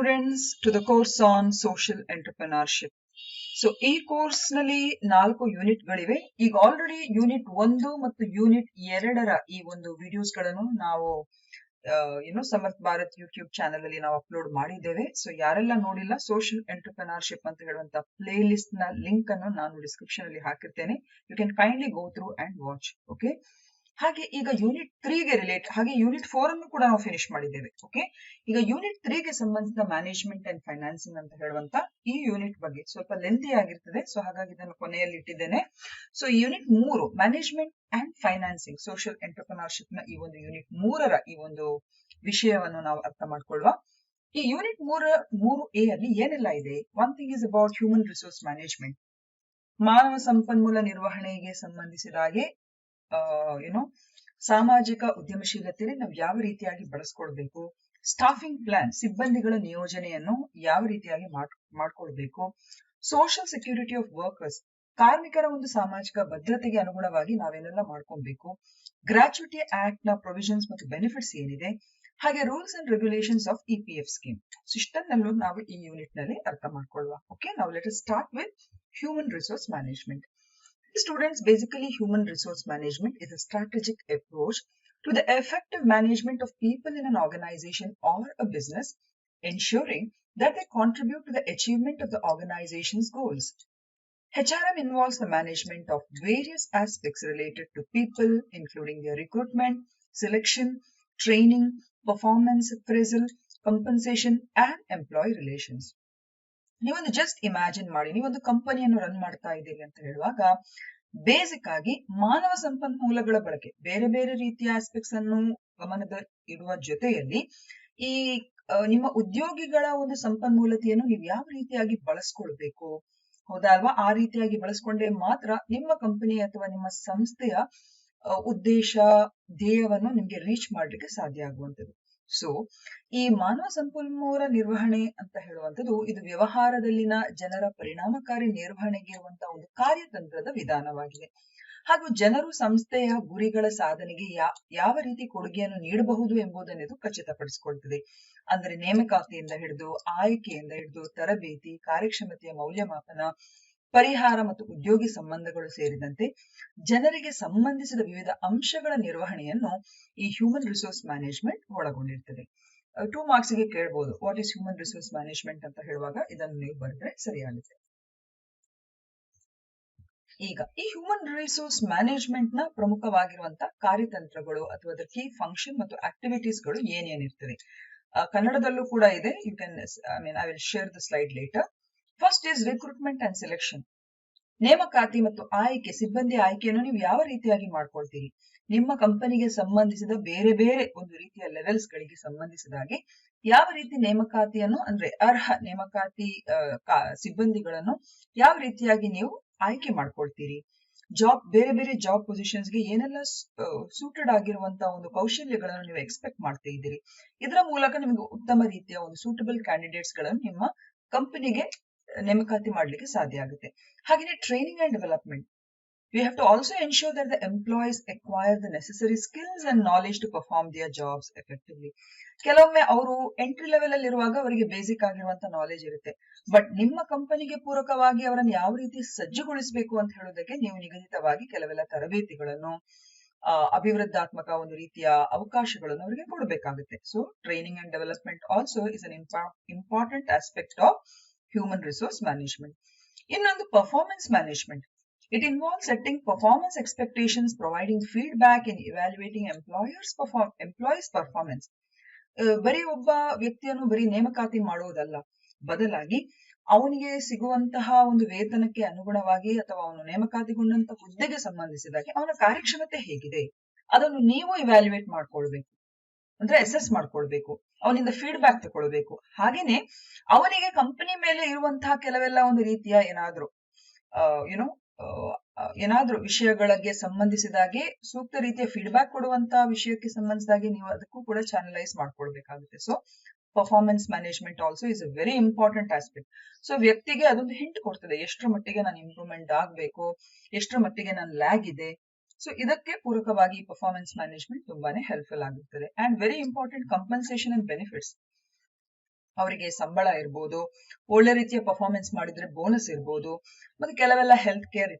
students to the course on social entrepreneurship. So ಈ course ನಲ್ಲಿ 4 unit ಗಳಿವೆ. ಈಗ ಆಲ್ರೆಡಿ ಯೂನಿಟ್ 1 ಮತ್ತು ಯೂನಿಟ್ 2ರ ಈ ಒಂದು ವಿಡಿಯೋಸ್ ಗಳನ್ನು ನಾವು ಸಮರ್ಥ್ ಭಾರತ್ ಯೂಟ್ಯೂಬ್ ಚಾನೆಲ್ ಅಲ್ಲಿ ನಾವು ಅಪ್ಲೋಡ್ ಮಾಡಿದ್ದೇವೆ. ಸೊ ಯಾರೆಲ್ಲ ನೋಡಿಲ್ಲ, ಸೋಷಿಯಲ್ ಎಂಟರ್ಪ್ರಿನರ್ಶಿಪ್ ಅಂತ ಹೇಳುವಂತ ಪ್ಲೇ ಲಿಸ್ಟ್ ನ ಲಿಂಕ್ ಅನ್ನು ನಾನು ಡಿಸ್ಕ್ರಿಪ್ಷನ್ ಅಲ್ಲಿ ಹಾಕಿರ್ತೇನೆ. You can kindly go through and watch. Okay, ಹಾಗೆ ಈಗ ಯೂನಿಟ್ 3ಗೆ ರಿಲೇಟ್, ಹಾಗೆ ಯೂನಿಟ್ 4 ಅನ್ನು ಕೂಡ ನಾವು ಫಿನಿಶ್ ಮಾಡಿದ್ದೇವೆ. ಓಕೆ, ಈಗ ಯೂನಿಟ್ 3ಗೆ ಸಂಬಂಧಿಸಿದ ಮ್ಯಾನೇಜ್ಮೆಂಟ್ ಅಂಡ್ ಫೈನಾನ್ಸಿಂಗ್ ಅಂತ ಹೇಳುವಂತ ಈ ಯೂನಿಟ್ ಬಗ್ಗೆ ಸ್ವಲ್ಪ ಲೆಂತಿ ಆಗಿರ್ತದೆ. ಸೊ ಹಾಗಾಗಿ ಇದನ್ನು ಕೊನೆಯಲ್ಲಿ ಇಟ್ಟಿದ್ದೇನೆ. So unit 3 management and financing social entrepreneurship ನ ಈ ಒಂದು ಯೂನಿಟ್ 3ರ ಈ ಒಂದು ವಿಷಯವನ್ನು ನಾವು ಅರ್ಥ ಮಾಡ್ಕೊಳ್ಳುವ. ಈ ಯೂನಿಟ್ 3A ಅಲ್ಲಿ ಏನೆಲ್ಲ ಇದೆ? One thing is about human resource management, ಮಾನವ ಸಂಪನ್ಮೂಲ ನಿರ್ವಹಣೆಗೆ ಸಂಬಂಧಿಸಿದ ಹಾಗೆ ಸಾಮಾಜಿಕ ಉದ್ಯಮಶೀಲತೆಯನ್ನು ನಾವು ಯಾವ ರೀತಿಯಾಗಿ ಬಳಸ್ಕೊಳ್ಬೇಕು, ಸ್ಟಾಫಿಂಗ್ ಪ್ಲಾನ್ ಸಿಬ್ಬಂದಿಗಳ ನಿಯೋಜನೆಯನ್ನು ಯಾವ ರೀತಿಯಾಗಿ ಮಾಡ್ಕೊಳ್ಬೇಕು, ಸೋಷಿಯಲ್ ಸೆಕ್ಯೂರಿಟಿ ಆಫ್ ವರ್ಕರ್ಸ್ ಕಾರ್ಮಿಕರ ಒಂದು ಸಾಮಾಜಿಕ ಭದ್ರತೆಗೆ ಅನುಗುಣವಾಗಿ ನಾವೇನೆಲ್ಲ ಮಾಡ್ಕೊಳ್ಬೇಕು, ಗ್ರಾಚ್ಯುಟಿ ಆಕ್ಟ್ ನ ಪ್ರೊವಿಷನ್ಸ್ ಮತ್ತು ಬೆನಿಫಿಟ್ಸ್ ಏನಿದೆ, ಹಾಗೆ rules and regulations of EPF scheme. ಇಷ್ಟನ್ನೆಲ್ಲೂ ನಾವು ಈ ಯೂನಿಟ್ ನಲ್ಲಿ ಅರ್ಥ ಮಾಡ್ಕೊಳ್ಳುವ. ಓಕೆ, ನಾವು let us start with human resource management. Students, basically human resource management is a strategic approach to the effective management of people in an organization or a business, ensuring that they contribute to the achievement of the organization's goals. HRM involves the management of various aspects related to people, including their recruitment, selection, training, performance appraisal, compensation, and employee relations. ನೀವೊಂದು just imagine ಮಾಡಿ, ನೀವೊಂದು ಕಂಪನಿಯನ್ನು run ಮಾಡ್ತಾ ಇದ್ದೀರಿ ಅಂತ ಹೇಳುವಾಗ basic ಆಗಿ ಮಾನವ ಸಂಪನ್ಮೂಲಗಳ ಬಳಕೆ, ಬೇರೆ ಬೇರೆ ರೀತಿಯ ಆಸ್ಪೆಕ್ಟ್ಸ್ ಅನ್ನು ಗಮನದ ಇಡುವ ಜೊತೆಯಲ್ಲಿ ಈ ನಿಮ್ಮ ಉದ್ಯೋಗಿಗಳ ಒಂದು ಸಂಪನ್ಮೂಲತೆಯನ್ನು ನೀವು ಯಾವ ರೀತಿಯಾಗಿ ಬಳಸ್ಕೊಳ್ಬೇಕು, ಹೌದಾ ಅಲ್ವಾ? ಆ ರೀತಿಯಾಗಿ ಬಳಸ್ಕೊಂಡ್ರೆ ಮಾತ್ರ ನಿಮ್ಮ ಕಂಪನಿ ಅಥವಾ ನಿಮ್ಮ ಸಂಸ್ಥೆಯ ಉದ್ದೇಶ, ಧ್ಯೇಯವನ್ನು ನಿಮ್ಗೆ ರೀಚ್ ಮಾಡ್ಲಿಕ್ಕೆ ಸಾಧ್ಯ ಆಗುವಂಥದ್ದು. ಸೊ ಈ ಮಾನವ ಸಂಪನ್ಮೂಲ ನಿರ್ವಹಣೆ ಅಂತ ಹೇಳುವಂಥದ್ದು ಇದು ವ್ಯವಹಾರದಲ್ಲಿನ ಜನರ ಪರಿಣಾಮಕಾರಿ ನಿರ್ವಹಣೆಗೆ ಇರುವಂತಹ ಒಂದು ಕಾರ್ಯತಂತ್ರದ ವಿಧಾನವಾಗಿದೆ. ಹಾಗೂ ಜನರು ಸಂಸ್ಥೆಯ ಗುರಿಗಳ ಸಾಧನೆಗೆ ಯಾವ ರೀತಿ ಕೊಡುಗೆಯನ್ನು ನೀಡಬಹುದು ಎಂಬುದನ್ನು ಇದು ಖಚಿತಪಡಿಸಿಕೊಳ್ತದೆ. ಅಂದ್ರೆ ನೇಮಕಾತಿಯಿಂದ ಹಿಡಿದು ಆಯ್ಕೆಯಿಂದ ಹಿಡಿದು ತರಬೇತಿ, ಕಾರ್ಯಕ್ಷಮತೆಯ ಮೌಲ್ಯಮಾಪನ, ಪರಿಹಾರ ಮತ್ತು ಉದ್ಯೋಗಿ ಸಂಬಂಧಗಳು ಸೇರಿದಂತೆ ಜನರಿಗೆ ಸಂಬಂಧಿಸಿದ ವಿವಿಧ ಅಂಶಗಳ ನಿರ್ವಹಣೆಯನ್ನು ಈ ಹ್ಯೂಮನ್ ರಿಸೋರ್ಸ್ ಮ್ಯಾನೇಜ್ಮೆಂಟ್ ಒಳಗೊಂಡಿರ್ತದೆ. 2 ಮಾರ್ಕ್ಸ್ ಗೆ ಕೇಳಬಹುದು, what is human resource management ಅಂತ ಹೇಳುವಾಗ ಇದನ್ನು ನೀವು ಬರೆದ್ರೆ ಸರಿಯಾಗುತ್ತೆ. ಈಗ ಈ ಹ್ಯೂಮನ್ ರಿಸೋರ್ಸ್ ಮ್ಯಾನೇಜ್ಮೆಂಟ್ ನ ಪ್ರಮುಖವಾಗಿರುವಂತಹ ಕಾರ್ಯತಂತ್ರಗಳು ಅಥವಾ ಅದರ ಕೀ ಫಂಕ್ಷನ್ ಮತ್ತು ಆಕ್ಟಿವಿಟೀಸ್ ಗಳು ಏನೇನಿರ್ತದೆ, ಕನ್ನಡದಲ್ಲೂ ಕೂಡ ಇದೆ. You can I will share the slide later. First is recruitment and selection. ನೇಮಕಾತಿ ಮತ್ತು ಆಯ್ಕೆ, ಸಿಬ್ಬಂದಿ ಆಯ್ಕೆಯನ್ನು ನೀವು ಯಾವ ರೀತಿಯಾಗಿ ಮಾಡ್ಕೊಳ್ತೀರಿ, ನಿಮ್ಮ ಕಂಪನಿಗೆ ಸಂಬಂಧಿಸಿದ ಬೇರೆ ಬೇರೆ ಒಂದು ರೀತಿಯ ಲೆವೆಲ್ಸ್ ಗಳಿಗೆ ಸಂಬಂಧಿಸಿದ ಹಾಗೆ ಯಾವ ರೀತಿ ನೇಮಕಾತಿಯನ್ನು, ಅಂದ್ರೆ ಅರ್ಹ ನೇಮಕಾತಿ ಸಿಬ್ಬಂದಿಗಳನ್ನು ಯಾವ ರೀತಿಯಾಗಿ ನೀವು ಆಯ್ಕೆ ಮಾಡ್ಕೊಳ್ತೀರಿ, ಜಾಬ್ ಬೇರೆ ಬೇರೆ ಜಾಬ್ ಪೊಸಿಷನ್ಸ್ ಗೆ ಏನೆಲ್ಲ ಸೂಟೆಡ್ ಆಗಿರುವಂತಹ ಒಂದು ಕೌಶಲ್ಯಗಳನ್ನು ನೀವು ಎಕ್ಸ್ಪೆಕ್ಟ್ ಮಾಡ್ತಾ ಇದ್ದೀರಿ. ಇದರ ಮೂಲಕ ನಿಮಗೆ ಉತ್ತಮ ರೀತಿಯ ಒಂದು ಸೂಟಬಲ್ ಕ್ಯಾಂಡಿಡೇಟ್ಸ್ ಗಳನ್ನು ನಿಮ್ಮ ಕಂಪನಿಗೆ ನೇಮಕಾತಿ ಮಾಡ್ಲಿಕ್ಕೆ ಸಾಧ್ಯ ಆಗುತ್ತೆ. ಹಾಗೆಯೇ training and development. We have to also ensure that the employees acquire the necessary skills and knowledge to perform their jobs effectively. ಕೆಲವೊಮ್ಮೆ ಅವರು ಎಂಟ್ರಿ ಲೆವೆಲ್ ಅಲ್ಲಿ ಇರುವಾಗ ಅವರಿಗೆ ಬೇಸಿಕ್ ಆಗಿರುವಂತ ನಾಲೆಜ್ ಇರುತ್ತೆ, ಬಟ್ ನಿಮ್ಮ ಕಂಪನಿಗೆ ಪೂರಕವಾಗಿ ಅವರನ್ನು ಯಾವ ರೀತಿ ಸಜ್ಜುಗೊಳಿಸಬೇಕು ಅಂತ ಹೇಳೋದಕ್ಕೆ ನೀವು ನಿಗದಿತವಾಗಿ ಕೆಲವೆಲ್ಲ ತರಬೇತಿಗಳನ್ನು, ಅಭಿವೃದ್ಧಾತ್ಮಕ ಒಂದು ರೀತಿಯ ಅವಕಾಶಗಳನ್ನು ಅವರಿಗೆ ಕೊಡಬೇಕಾಗುತ್ತೆ. So training and development also is an important aspect of human resource management. ಇನ್ನೊಂದು performance management. It involves setting performance expectations, providing feedback and evaluating employees' performance. ಬರೀ ಒಬ್ಬ ವ್ಯಕ್ತಿಯನ್ನು ಬರೀ ನೇಮಕಾತಿ ಮಾಡುವುದಲ್ಲ, ಬದಲಾಗಿ ಅವನಿಗೆ ಸಿಗುವಂತಹ ಒಂದು ವೇತನಕ್ಕೆ ಅನುಗುಣವಾಗಿ ಅಥವಾ ಅವನು ನೇಮಕಾತಿಗೊಂಡಂತ ಹುದ್ದೆಗೆ ಸಂಬಂಧಿಸಿದಾಗೆ ಅವನ ಕಾರ್ಯಕ್ಷಮತೆ ಹೇಗಿದೆ ಅದನ್ನು ನೀವು ಇವ್ಯಾಲ್ಯೂಯೇಟ್ ಮಾಡ್ಕೊಳ್ಬೇಕು, ಅಂದ್ರೆ ಅಸೆಸ್ ಮಾಡ್ಕೊಳ್ಬೇಕು, ಅವನಿಂದ ಫೀಡ್ಬ್ಯಾಕ್ ತಗೊಳ್ಬೇಕು. ಹಾಗೇನೆ ಅವನಿಗೆ ಕಂಪನಿ ಮೇಲೆ ಇರುವಂತಹ ಕೆಲವೆಲ್ಲ ಒಂದು ರೀತಿಯ ಏನಾದ್ರೂ ವಿಷಯಗಳಿಗೆ ಸಂಬಂಧಿಸಿದಾಗೆ ಸೂಕ್ತ ರೀತಿಯ ಫೀಡ್ಬ್ಯಾಕ್ ಕೊಡುವಂತಹ ವಿಷಯಕ್ಕೆ ಸಂಬಂಧಿಸಿದಾಗೆ ನೀವು ಅದಕ್ಕೂ ಕೂಡ ಚಾನಲೈಸ್ ಮಾಡ್ಕೊಳ್ಬೇಕಾಗುತ್ತೆ. So performance management also is a very important aspect. So ವ್ಯಕ್ತಿಗೆ ಅದೊಂದು ಹಿಂಟ್ ಕೊಡ್ತದೆ, ಎಷ್ಟರ ಮಟ್ಟಿಗೆ ನಾನು ಇಂಪ್ರೂವ್ಮೆಂಟ್ ಆಗ್ಬೇಕು, ಎಷ್ಟರ ಮಟ್ಟಿಗೆ ನಾನು ಲ್ಯಾಗ್ ಇದೆ. ಸೊ ಇದಕ್ಕೆ ಪೂರಕವಾಗಿ ಪರ್ಫಾರ್ಮೆನ್ಸ್ ಮ್ಯಾನೇಜ್ಮೆಂಟ್ ತುಂಬಾನೇ ಹೆಲ್ಪ್ಫುಲ್ ಆಗುತ್ತದೆ. And very important, compensation and benefits. ಅವರಿಗೆ ಸಂಬಳ ಇರ್ಬೋದು, ಒಳ್ಳೆ ರೀತಿಯ ಪರ್ಫಾರ್ಮೆನ್ಸ್ ಮಾಡಿದ್ರೆ ಬೋನಸ್ ಇರ್ಬೋದು, ಮತ್ತೆ ಕೆಲವೆಲ್ಲ ಹೆಲ್ತ್ ಕೇರ್,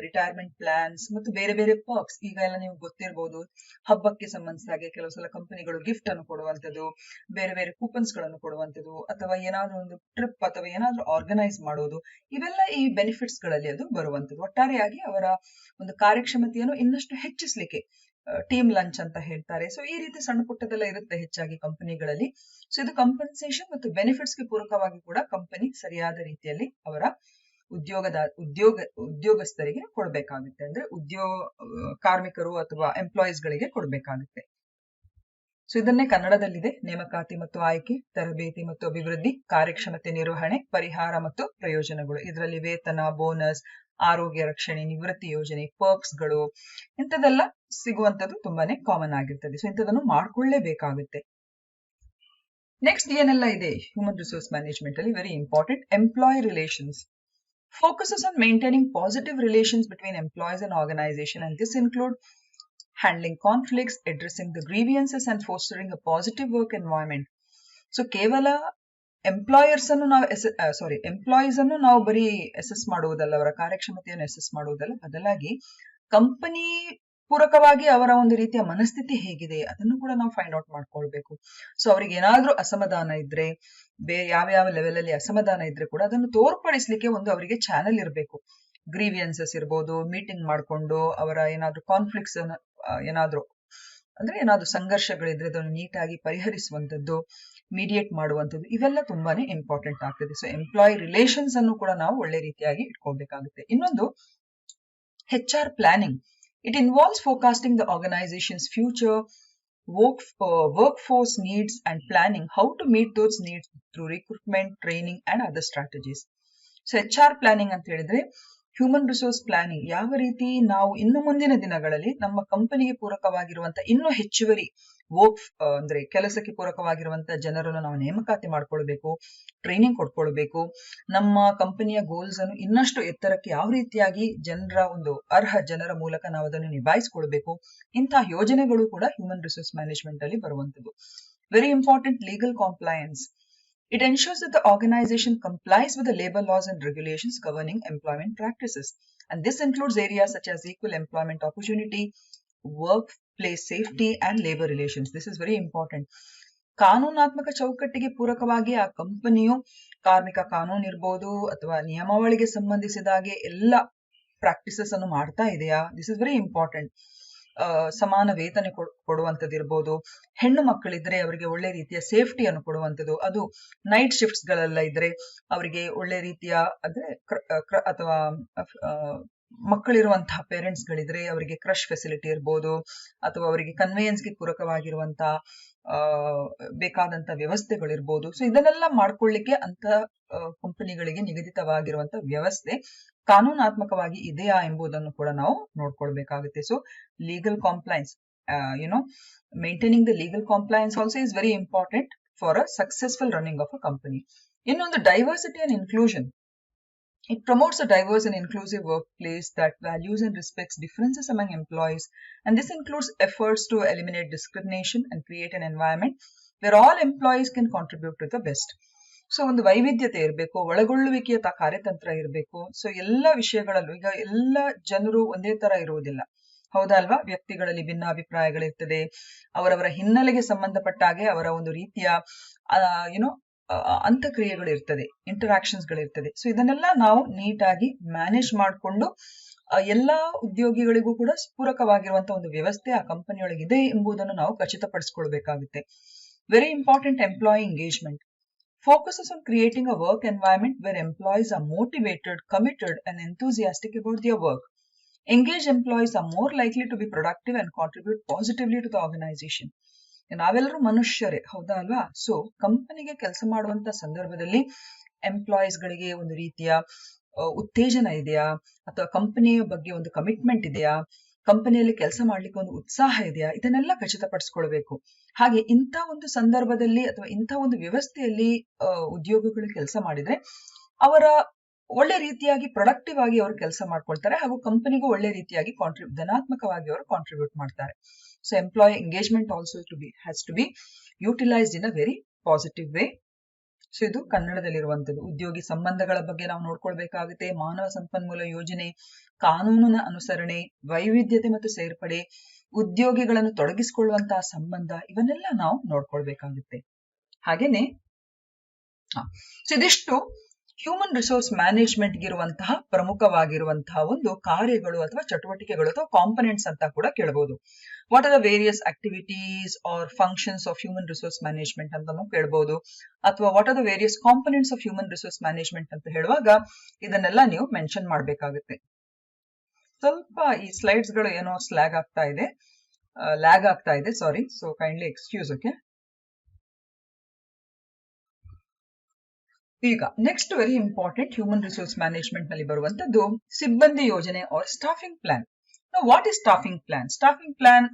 ರಿಟೈರ್ಮೆಂಟ್ ಪ್ಲಾನ್ಸ್ ಮತ್ತು ಬೇರೆ ಬೇರೆ ಪರ್ಕ್ಸ್. ಈಗ ಎಲ್ಲ ನೀವು ಗೊತ್ತಿರ್ಬೋದು, ಹಬ್ಬಕ್ಕೆ ಸಂಬಂಧಿಸಿದಾಗೆ ಕೆಲವು ಸಲ ಕಂಪನಿಗಳು ಗಿಫ್ಟ್ ಅನ್ನು ಕೊಡುವಂಥದ್ದು, ಬೇರೆ ಬೇರೆ ಕೂಪನ್ಸ್ ಗಳನ್ನು ಕೊಡುವಂಥದ್ದು, ಅಥವಾ ಏನಾದ್ರೂ ಒಂದು ಟ್ರಿಪ್ ಅಥವಾ ಏನಾದ್ರೂ ಆರ್ಗನೈಸ್ ಮಾಡೋದು, ಇವೆಲ್ಲ ಈ ಬೆನಿಫಿಟ್ಸ್ ಗಳಲ್ಲಿ ಅದು ಬರುವಂಥದ್ದು. ಒಟ್ಟಾರೆಯಾಗಿ ಅವರ ಒಂದು ಕಾರ್ಯಕ್ಷಮತೆಯನ್ನು ಇನ್ನಷ್ಟು ಹೆಚ್ಚಿಸ್ಲಿಕ್ಕೆ ಟೀಮ್ ಲಂಚ್ ಅಂತ ಹೇಳ್ತಾರೆ. ಸೊ ಈ ರೀತಿ ಸಣ್ಣ ಪುಟ್ಟದೆಲ್ಲ ಇರುತ್ತೆ ಹೆಚ್ಚಾಗಿ ಕಂಪನಿಗಳಲ್ಲಿ. ಸೊ ಇದು ಕಂಪನ್ಸೇಷನ್ ಮತ್ತು ಬೆನಿಫಿಟ್ಸ್ ಗೆ ಪೂರಕವಾಗಿ ಕೂಡ ಕಂಪನಿ ಸರಿಯಾದ ರೀತಿಯಲ್ಲಿ ಅವರ ಉದ್ಯೋಗಸ್ಥರಿಗೆ ಕೊಡಬೇಕಾಗುತ್ತೆ, ಅಂದ್ರೆ ಕಾರ್ಮಿಕರು ಅಥವಾ ಎಂಪ್ಲಾಯೀಸ್ ಗಳಿಗೆ ಕೊಡಬೇಕಾಗುತ್ತೆ. ಸೊ ಇದನ್ನೇ ಕನ್ನಡದಲ್ಲಿದೆ: ನೇಮಕಾತಿ ಮತ್ತು ಆಯ್ಕೆ, ತರಬೇತಿ ಮತ್ತು ಅಭಿವೃದ್ಧಿ, ಕಾರ್ಯಕ್ಷಮತೆ ನಿರ್ವಹಣೆ, ಪರಿಹಾರ ಮತ್ತು ಪ್ರಯೋಜನಗಳು. ಇದರಲ್ಲಿ ವೇತನ, ಬೋನಸ್, ಆರೋಗ್ಯ ರಕ್ಷಣೆ, ನಿವೃತ್ತಿ ಯೋಜನೆ, ಪರ್ಕ್ಸ್ ಗಳು, ಇಂಥದೆಲ್ಲ ಸಿಗುವಂತದ್ದು ತುಂಬಾನೇ ಕಾಮನ್ ಆಗಿರ್ತದೆ. ಸೊ ಇಂಥದನ್ನು ಮಾಡ್ಕೊಳ್ಳೇಬೇಕಾಗುತ್ತೆ. ನೆಕ್ಸ್ಟ್ ಏನೆಲ್ಲ ಇದೆ ಹ್ಯೂಮನ್ ರಿಸೋರ್ಸ್ ಮ್ಯಾನೇಜ್ಮೆಂಟ್ ಅಲ್ಲಿ? Very important: employee relations. Focuses on maintaining positive relations between employees and organization, and this include handling conflicts, addressing the grievances, and fostering a positive work environment. So ಕೇವಲ employees ಅನ್ನು ನಾವು ಬರೀ assess ಮಾಡುವುದಲ್ಲ, ಅವರ ಕಾರ್ಯಕ್ಷಮತೆಯನ್ನು assess ಮಾಡುವುದಲ್ಲ, ಬದಲಾಗಿ company ಪೂರಕವಾಗಿ ಅವರ ಒಂದು ರೀತಿಯ ಮನಸ್ಥಿತಿ ಹೇಗಿದೆ ಅದನ್ನು ಕೂಡ ನಾವು ಫೈಂಡ್ ಔಟ್ ಮಾಡ್ಕೊಳ್ಬೇಕು. ಸೊ ಅವ್ರಿಗೆ ಏನಾದ್ರೂ ಅಸಮಾಧಾನ ಇದ್ರೆ, ಯಾವ ಲೆವೆಲ್ ಅಲ್ಲಿ ಅಸಮಾಧಾನ ಇದ್ರೆ ಕೂಡ ಅದನ್ನು ತೋರ್ಪಡಿಸ್ಲಿಕ್ಕೆ ಒಂದು ಅವರಿಗೆ ಚಾನೆಲ್ ಇರಬೇಕು. ಗ್ರೀವಿಯನ್ಸಸ್ ಇರ್ಬೋದು, ಮೀಟಿಂಗ್ ಮಾಡ್ಕೊಂಡು ಅವರ ಏನಾದ್ರೂ ಕಾನ್ಫ್ಲಿಕ್ಟ್ಸ್ ಏನಾದ್ರೂ ಸಂಘರ್ಷಗಳಿದ್ರೆ ಅದನ್ನು ನೀಟಾಗಿ ಪರಿಹರಿಸುವಂತದ್ದು, ಮೀಡಿಯೇಟ್ ಮಾಡುವಂಥದ್ದು, ಇವೆಲ್ಲ ತುಂಬಾನೇ ಇಂಪಾರ್ಟೆಂಟ್ ಆಗ್ತದೆ. ಸೊ ಎಂಪ್ಲಾಯ್ ರಿಲೇಷನ್ಸ್ ಅನ್ನು ಕೂಡ ನಾವು ಒಳ್ಳೆ ರೀತಿಯಾಗಿ ಇಟ್ಕೊಳ್ಬೇಕಾಗುತ್ತೆ. ಇನ್ನೊಂದು HR planning. It involves forecasting the organization's future workforce needs and planning how to meet those needs through recruitment, training and other strategies. So HR planning ಅಂತ ಹೇಳಿದ್ರೆ ಹ್ಯೂಮನ್ ರಿಸೋರ್ಸ್ ಪ್ಲಾನಿಂಗ್. ಯಾವ ರೀತಿ ನಾವು ಇನ್ನು ಮುಂದಿನ ದಿನಗಳಲ್ಲಿ ನಮ್ಮ ಕಂಪನಿಗೆ ಪೂರಕವಾಗಿರುವಂತ ಇನ್ನೂ ಹೆಚ್ಚುವರಿ ಅಂದ್ರೆ ಕೆಲಸಕ್ಕೆ ಪೂರಕವಾಗಿರುವಂತ ಜನರನ್ನು ನಾವು ನೇಮಕಾತಿ ಮಾಡ್ಕೊಳ್ಬೇಕು, ಟ್ರೈನಿಂಗ್ ಕೊಡ್ಕೊಳ್ಬೇಕು, ನಮ್ಮ ಕಂಪನಿಯ ಗೋಲ್ಸ್ ಅನ್ನು ಇನ್ನಷ್ಟು ಎತ್ತರಕ್ಕೆ ಯಾವ ರೀತಿಯಾಗಿ ಅರ್ಹ ಜನರ ಮೂಲಕ ನಾವು ಅದನ್ನು ನಿಭಾಯಿಸ್ಕೊಳ್ಬೇಕು, ಇಂತಹ ಯೋಜನೆಗಳು ಕೂಡ ಹ್ಯೂಮನ್ ರಿಸೋರ್ಸ್ ಮ್ಯಾನೇಜ್ಮೆಂಟ್ ಅಲ್ಲಿ ಬರುವಂತದ್ದು. Very important: legal compliance. It ensures that the organization complies with the labor laws and regulations governing employment practices. And this includes areas such as equal employment opportunity, workplace safety, and labor relations. This is very important. ಕಾನೂನಾತ್ಮಕ ಚೌಕಟ್ಟಿಗೆ ಪೂರಕವಾಗಿ ಆ ಕಂಪನಿಯು ಕಾರ್ಮಿಕ ಕಾನೂನು ಇರ್ಬೋದು ಅಥವಾ ನಿಯಮಾವಳಿಗೆ ಸಂಬಂಧಿಸಿದಾಗೆ ಎಲ್ಲ practices ಅನ್ನು ಮಾಡ್ತಾ ಇದೆಯಾ? This is very important. ಸಮಾನ ವೇತನ ಕೊಡುವಂಥದ್ದು ಇರ್ಬೋದು, ಹೆಣ್ಣು ಮಕ್ಕಳಿದ್ರೆ ಅವರಿಗೆ ಒಳ್ಳೆ ರೀತಿಯ ಸೇಫ್ಟಿಯನ್ನು ಕೊಡುವಂಥದ್ದು, ಅದು ನೈಟ್ ಶಿಫ್ಟ್ಸ್ ಗಳೆಲ್ಲ ಇದ್ರೆ ಅವರಿಗೆ ಒಳ್ಳೆ ರೀತಿಯ ಅಥವಾ ಮಕ್ಕಳಿರುವಂತಹ ಪೇರೆಂಟ್ಸ್ ಗಳಿದ್ರೆ ಅವರಿಗೆ ಕ್ರಶ್ ಫೆಸಿಲಿಟಿ ಇರ್ಬೋದು, ಅಥವಾ ಅವರಿಗೆ ಕನ್ವೇಯನ್ಸ್ಗೆ ಪೂರಕವಾಗಿರುವಂತಹ ಬೇಕಾದಂತ ವ್ಯವಸ್ಥೆಗಳಿರ್ಬೋದು. ಸೊ ಇದನ್ನೆಲ್ಲ ಮಾಡ್ಕೊಳ್ಳಿಕ್ಕೆ ಅಂತ ಕಂಪನಿಗಳಿಗೆ ನಿಗದಿತವಾಗಿರುವಂತ ವ್ಯವಸ್ಥೆ ಕಾನೂನಾತ್ಮಕವಾಗಿ ಇದೆಯಾ ಎಂಬುದನ್ನು ಕೂಡ ನಾವು ನೋಡ್ಕೊಳ್ಬೇಕಾಗುತ್ತೆ. So legal compliance, maintaining the legal compliance also is very important for a successful running of a company. ಇನ್ನೊಂದು diversity and inclusion. It promotes a diverse and inclusive workplace that values and respects differences among employees, and this includes efforts to eliminate discrimination and create an environment where all employees can contribute to the best. So ಒಂದು ವೈವಿಧ್ಯತೆ ಇರಬೇಕು, ಒಳಗೊಳ್ಳುವಿಕೆಯ ಕಾರ್ಯತಂತ್ರ ಇರಬೇಕು. So ಎಲ್ಲ ವಿಷಯಗಳಲ್ಲೂ ಈಗ ಎಲ್ಲ ಜನರು ಒಂದೇ ತರ ಇರುವುದಿಲ್ಲ, ಹೌದಲ್ವಾ? ವ್ಯಕ್ತಿಗಳಲ್ಲಿ ಭಿನ್ನಾಭಿಪ್ರಾಯಗಳಿರ್ತದೆ, ಅವರವರ ಹಿನ್ನೆಲೆಗೆ ಸಂಬಂಧಪಟ್ಟ ಹಾಗೆ ಅವರ ಒಂದು ರೀತಿಯ ಅಂತಕ್ರಿಯೆಗಳಿರ್ತದೆ, ಇಂಟರಾಕ್ಷನ್ಸ್ ಗಳಿರ್ತದೆ. ಸೊ ಇದನ್ನೆಲ್ಲ ನಾವು ನೀಟಾಗಿ ಮ್ಯಾನೇಜ್ ಮಾಡಿಕೊಂಡು ಎಲ್ಲಾ ಉದ್ಯೋಗಿಗಳಿಗೂ ಕೂಡ ಪೂರಕವಾಗಿರುವಂತಹ ಒಂದು ವ್ಯವಸ್ಥೆ ಆ ಕಂಪನಿಯೊಳಗಿದೆ ಎಂಬುದನ್ನು ನಾವು ಖಚಿತಪಡಿಸಿಕೊಳ್ಬೇಕಾಗುತ್ತೆ. Very important: employee engagement. Focuses on creating a work environment where employees are motivated, committed, and enthusiastic about their work. Engaged employees are more likely to be productive and contribute positively to the organization. ನಾವೆಲ್ಲರೂ ಮನುಷ್ಯರೇ, ಹೌದಾ ಅಲ್ವಾ? So ಕಂಪನಿಗೆ ಕೆಲಸ ಮಾಡುವಂತ ಸಂದರ್ಭದಲ್ಲಿ employees ಗಳಿಗೆ ಒಂದು ರೀತಿಯ ಉತ್ತೇಜನ ಇದೆಯಾ, ಅಥವಾ ಕಂಪನಿಯ ಬಗ್ಗೆ ಒಂದು ಕಮಿಟ್ಮೆಂಟ್ ಇದೆಯಾ, ಕಂಪನಿಯಲ್ಲಿ ಕೆಲಸ ಮಾಡ್ಲಿಕ್ಕೆ ಒಂದು ಉತ್ಸಾಹ ಇದೆಯಾ, ಇದನ್ನೆಲ್ಲ ಖಚಿತಪಡಿಸ್ಕೊಳ್ಬೇಕು. ಹಾಗೆ ಇಂಥ ಒಂದು ಸಂದರ್ಭದಲ್ಲಿ ಅಥವಾ ಇಂಥ ಒಂದು ವ್ಯವಸ್ಥೆಯಲ್ಲಿ ಉದ್ಯೋಗಿಗಳು ಕೆಲಸ ಮಾಡಿದ್ರೆ ಅವರ ಒಳ್ಳೆ ರೀತಿಯಾಗಿ ಪ್ರೊಡಕ್ಟಿವ್ ಆಗಿ ಅವರು ಕೆಲಸ ಮಾಡ್ಕೊಳ್ತಾರೆ, ಹಾಗೂ ಕಂಪನಿಗೂ ಒಳ್ಳೆ ರೀತಿಯಾಗಿ ಧನಾತ್ಮಕವಾಗಿ ಅವರು ಕಾಂಟ್ರಿಬ್ಯೂಟ್ ಮಾಡ್ತಾರೆ. So employee engagement also has to be utilized in a very positive way. So ಇದು ಕನ್ನಡದಲ್ಲಿರುವಂತದ್ದು. ಉದ್ಯೋಗಿ ಸಂಬಂಧಗಳ ಬಗ್ಗೆ ನಾವು ನೋಡ್ಕೊಳ್ಬೇಕಾಗುತ್ತೆ. ಮಾನವ ಸಂಪನ್ಮೂಲ ಯೋಜನೆ, ಕಾನೂನಿನ ಅನುಸರಣೆ, ವೈವಿಧ್ಯತೆ ಮತ್ತು ಸೇರ್ಪಡೆ, ಉದ್ಯೋಗಿಗಳನ್ನು ತೊಡಗಿಸಿಕೊಳ್ಳುವಂತಹ ಸಂಬಂಧ, ಇವನ್ನೆಲ್ಲ ನಾವು ನೋಡ್ಕೊಳ್ಬೇಕಾಗುತ್ತೆ. ಹಾಗೇನೆ ಸೊ ಇದಿಷ್ಟು ಹ್ಯೂಮನ್ ರಿಸೋರ್ಸ್ ಮ್ಯಾನೇಜ್ಮೆಂಟ್ ಗಿರುವಂತಹ ಪ್ರಮುಖವಾಗಿರುವಂತಹ ಒಂದು ಕಾರ್ಯಗಳು ಅಥವಾ ಚಟುವಟಿಕೆಗಳು ಅಥವಾ ಕಾಂಪೊನೆಂಟ್ಸ್ ಅಂತ ಕೂಡ ಕೇಳಬಹುದು. What are the various activities are functions of human resource management ಅಂತಾನು ಕೇಳಬಹುದು. ಅಥವಾ what are the various components of human resource management ಅಂತ ಹೇಳುವಾಗ ಇದನ್ನೆಲ್ಲ ನೀವು ಮೆನ್ಷನ್ ಮಾಡಬೇಕಾಗುತ್ತೆ. ಸ್ವಲ್ಪ ಈ ಸ್ಲೈಡ್ಸ್ ಗಳು ಏನೋ ಲ್ಯಾಗ್ ಆಗ್ತಾ ಇದೆ, sorry, so kindly excuse. Okay, ಈಗ next very important human resource management ನಲ್ಲಿ ಬರುವಂತದ್ದು ಸಿಬ್ಬಂದಿ ಯೋಜನೆ or staffing plan. What is staffing plan? Staffing plan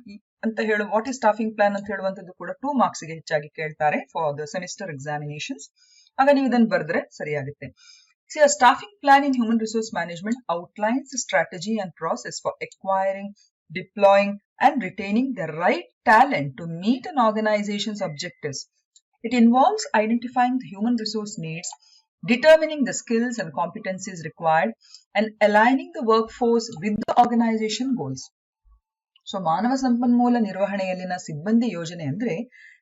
ಅಂತ ವಾಟ್ ಇಸ್ ಸ್ಟಾಫಿಂಗ್ ಪ್ಲಾನ್ ಅಂತ ಹೇಳುವಂತದ್ದು ಕೂಡ 2 marks ಗೆ ಹೆಚ್ಚಾಗಿ ಕೇಳ್ತಾರೆ ಫಾರ್ ದ ಸೆಮಿಸ್ಟರ್ ಎಕ್ಸಾಮಿನೇಷನ್ಸ್. ಆಗ ನೀವು ಇದನ್ನು ಬರೆದ್ರೆ ಸರಿಯಾಗುತ್ತೆ. See, a staffing plan in human resource management outlines the strategy and process for acquiring, deploying, and retaining the right talent to meet an organization's objectives. It involves identifying the human resource needs, determining the skills and competencies required, and aligning the workforce with the organization goals. So ಮಾನವ ಸಂಪನ್ಮೂಲ ನಿರ್ವಹಣೆಯಲ್ಲಿನ ಸಿಬ್ಬಂದಿ ಯೋಜನೆ ಅಂದ್ರೆ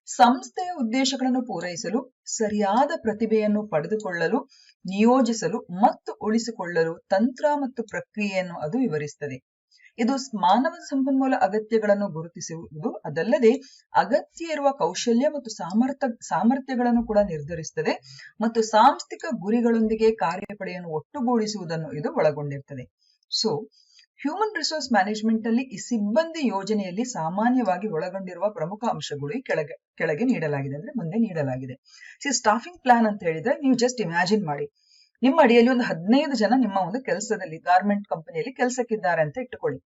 ಸಂಸ್ಥೆಯ ಉದ್ದೇಶಗಳನ್ನು ಪೂರೈಸಲು ಸರಿಯಾದ ಪ್ರತಿಭೆಯನ್ನು ಪಡೆದುಕೊಳ್ಳಲು, ನಿಯೋಜಿಸಲು ಮತ್ತು ಉಳಿಸಿಕೊಳ್ಳಲು ತಂತ್ರ ಮತ್ತು ಪ್ರಕ್ರಿಯೆಯನ್ನು ಅದು ವಿವರಿಸುತ್ತದೆ. ಇದು ಮಾನವ ಸಂಪನ್ಮೂಲ ಅಗತ್ಯಗಳನ್ನು ಗುರುತಿಸುವುದು ಅದಲ್ಲದೆ ಅಗತ್ಯ ಇರುವ ಕೌಶಲ್ಯ ಮತ್ತು ಸಾಮರ್ಥ್ಯಗಳನ್ನು ಕೂಡ ನಿರ್ಧರಿಸುತ್ತದೆ ಮತ್ತು ಸಾಂಸ್ಥಿಕ ಗುರಿಗಳೊಂದಿಗೆ ಕಾರ್ಯಪಡೆಯನ್ನು ಒಟ್ಟುಗೂಡಿಸುವುದನ್ನು ಇದು ಒಳಗೊಂಡಿರುತ್ತದೆ. ಸೊ ಹ್ಯೂಮನ್ ರಿಸೋರ್ಸ್ ಮ್ಯಾನೇಜ್ಮೆಂಟ್ ಅಲ್ಲಿ ಈ ಸಿಬ್ಬಂದಿ ಯೋಜನೆಯಲ್ಲಿ ಸಾಮಾನ್ಯವಾಗಿ ಒಳಗೊಂಡಿರುವ ಪ್ರಮುಖ ಅಂಶಗಳು ಕೆಳಗೆ ನೀಡಲಾಗಿದೆ, ಅಂದ್ರೆ ಮುಂದೆ ನೀಡಲಾಗಿದೆ. ಸ್ಟಾಫಿಂಗ್ ಪ್ಲಾನ್ ಅಂತ ಹೇಳಿದ್ರೆ ನೀವು ಜಸ್ಟ್ ಇಮ್ಯಾಜಿನ್ ಮಾಡಿ, ನಿಮ್ಮ ಅಡಿಯಲ್ಲಿ ಒಂದು 15 ಜನ ನಿಮ್ಮ ಒಂದು ಕೆಲಸದಲ್ಲಿ ಗಾರ್ಮೆಂಟ್ ಕಂಪನಿಯಲ್ಲಿ ಕೆಲಸಕ್ಕಿದ್ದಾರೆ ಅಂತ ಇಟ್ಟುಕೊಳ್ಳಿ.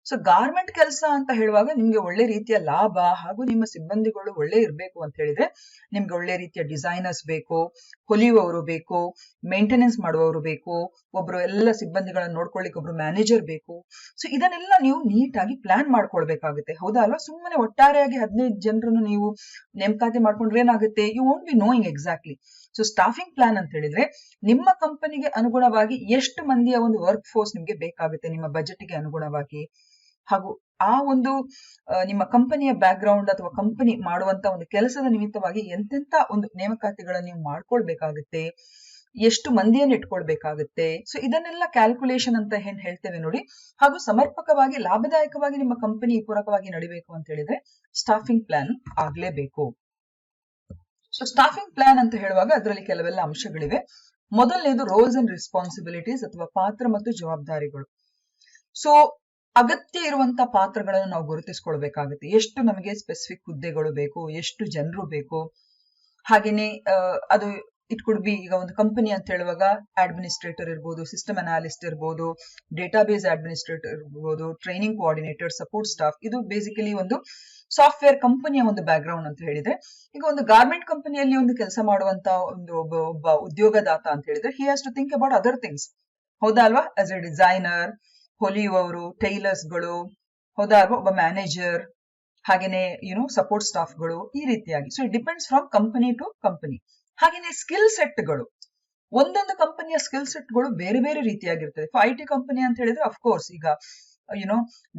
ಸೊ ಗಾರ್ಮೆಂಟ್ ಕೆಲಸ ಅಂತ ಹೇಳುವಾಗ ನಿಮ್ಗೆ ಒಳ್ಳೆ ರೀತಿಯ ಲಾಭ ಹಾಗೂ ನಿಮ್ಮ ಸಿಬ್ಬಂದಿಗಳು ಒಳ್ಳೆ ಇರಬೇಕು ಅಂತ ಹೇಳಿದ್ರೆ ನಿಮ್ಗೆ ಒಳ್ಳೆ ರೀತಿಯ ಡಿಸೈನರ್ಸ್ ಬೇಕು, ಹೊಲಿಯುವವರು ಬೇಕು, ಮೇಂಟೆನೆನ್ಸ್ ಮಾಡುವವರು ಬೇಕು, ಒಬ್ರು ಎಲ್ಲ ಸಿಬ್ಬಂದಿಗಳನ್ನು ನೋಡ್ಕೊಳ್ಳಿಕ್ಕೆ ಒಬ್ರು ಮ್ಯಾನೇಜರ್ ಬೇಕು. ಸೊ ಇದನ್ನೆಲ್ಲ ನೀವು ನೀಟಾಗಿ ಪ್ಲಾನ್ ಮಾಡ್ಕೊಳ್ಬೇಕಾಗುತ್ತೆ, ಹೌದಾ ಅಲ್ವಾ? ಸುಮ್ಮನೆ ಒಟ್ಟಾರೆಯಾಗಿ 15 ಜನರನ್ನು ನೀವು ನೇಮಕಾತಿ ಮಾಡ್ಕೊಂಡ್ರೆ ಏನಾಗುತ್ತೆ? You won't be knowing exactly. So staffing plan ಅಂತ ಹೇಳಿದ್ರೆ ನಿಮ್ಮ ಕಂಪನಿಗೆ ಅನುಗುಣವಾಗಿ ಎಷ್ಟು ಮಂದಿಯ ಒಂದು ವರ್ಕ್ ಫೋರ್ಸ್ ನಿಮ್ಗೆ ಬೇಕಾಗುತ್ತೆ, ನಿಮ್ಮ ಬಜೆಟ್ಗೆ ಅನುಗುಣವಾಗಿ, ಹಾಗೂ ಆ ಒಂದು ನಿಮ್ಮ ಕಂಪನಿಯ ಬ್ಯಾಕ್ ಗ್ರೌಂಡ್ ಅಥವಾ ಕಂಪನಿ ಮಾಡುವಂತ ಒಂದು ಕೆಲಸದ ನಿಮಿತ್ತವಾಗಿ ಎಂತೆಂತ ಒಂದು ನೇಮಕಾತಿಗಳನ್ನು ನೀವು ಮಾಡ್ಕೊಳ್ಬೇಕಾಗುತ್ತೆ, ಎಷ್ಟು ಮಂದಿಯನ್ನು ಇಟ್ಕೊಳ್ಬೇಕಾಗುತ್ತೆ. ಸೊ ಇದನ್ನೆಲ್ಲ ಕ್ಯಾಲ್ಕುಲೇಷನ್ ಅಂತ ಏನ್ ಹೇಳ್ತೇವೆ ನೋಡಿ, ಹಾಗೂ ಸಮರ್ಪಕವಾಗಿ ಲಾಭದಾಯಕವಾಗಿ ನಿಮ್ಮ ಕಂಪನಿ ಪೂರಕವಾಗಿ ನಡಿಬೇಕು ಅಂತ ಹೇಳಿದ್ರೆ ಸ್ಟಾಫಿಂಗ್ ಪ್ಲಾನ್ ಆಗ್ಲೇಬೇಕು. ಸೊ ಸ್ಟಾಫಿಂಗ್ ಪ್ಲಾನ್ ಅಂತ ಹೇಳುವಾಗ ಅದರಲ್ಲಿ ಕೆಲವೆಲ್ಲ ಅಂಶಗಳಿವೆ. ಮೊದಲನೇದು ರೋಲ್ಸ್ ಅಂಡ್ ರೆಸ್ಪಾನ್ಸಿಬಿಲಿಟೀಸ್ ಅಥವಾ ಪಾತ್ರ ಮತ್ತು ಜವಾಬ್ದಾರಿಗಳು. ಸೊ ಅಗತ್ಯ ಇರುವಂತ ಪಾತ್ರಗಳನ್ನು ನಾವು ಗುರುತಿಸ್ಕೊಳ್ಬೇಕಾಗುತ್ತೆ. ಎಷ್ಟು ನಮಗೆ ಸ್ಪೆಸಿಫಿಕ್ ಹುದ್ದೆಗಳು ಬೇಕು, ಎಷ್ಟು ಜನರು ಬೇಕು. ಹಾಗೇನೆ ಅದು ಇಟ್ ಕುಡ್ ಬಿ, ಈಗ ಒಂದು ಕಂಪನಿ ಅಂತ ಹೇಳುವಾಗ ಅಡ್ಮಿನಿಸ್ಟ್ರೇಟರ್ ಇರ್ಬೋದು, ಸಿಸ್ಟಮ್ ಅನಾಲಿಸ್ಟ್ ಇರ್ಬೋದು, ಡೇಟಾಬೇಸ್ ಅಡ್ಮಿನಿಸ್ಟ್ರೇಟರ್ ಇರ್ಬೋದು, ಟ್ರೈನಿಂಗ್ ಕೋಆರ್ಡಿನೇಟರ್, ಸಪೋರ್ಟ್ ಸ್ಟಾಫ್. ಇದು ಬೇಸಿಕಲಿ ಒಂದು ಸಾಫ್ಟ್ವೇರ್ ಕಂಪನಿಯ ಒಂದು ಬ್ಯಾಕ್ ಗ್ರೌಂಡ್ ಅಂತ ಹೇಳಿದ್ರೆ, ಈಗ ಒಂದು ಗಾರ್ಮೆಂಟ್ ಕಂಪನಿಯಲ್ಲಿ ಒಂದು ಕೆಲಸ ಮಾಡುವಂತ ಒಬ್ಬ ಉದ್ಯೋಗದಾತ ಅಂತ ಹೇಳಿದ್ರೆ he has to think about other things, ಹೌದಾ ಅಲ್ವಾ? ಆಸ್ ಎ ಡಿಸೈನರ್, ಹೊಲಿಯುವವರು, ಟೈಲರ್ಸ್ ಗಳು, ಹೌದಾ ಅಲ್ವಾ? ಒಬ್ಬ ಮ್ಯಾನೇಜರ್, ಹಾಗೇನೆ ಸಪೋರ್ಟ್ ಸ್ಟಾಫ್ ಗಳು, ಈ ರೀತಿಯಾಗಿ. So it depends from company to company. ಹಾಗೇನೆ ಸ್ಕಿಲ್ ಸೆಟ್ಗಳು, ಒಂದೊಂದು ಕಂಪನಿಯ ಸ್ಕಿಲ್ ಸೆಟ್ಗಳು ಬೇರೆ ಬೇರೆ ರೀತಿಯಾಗಿರ್ತದೆ. IT ಕಂಪನಿ ಅಂತ ಹೇಳಿದ್ರೆ ಅಫ್ಕೋರ್ಸ್ ಈಗ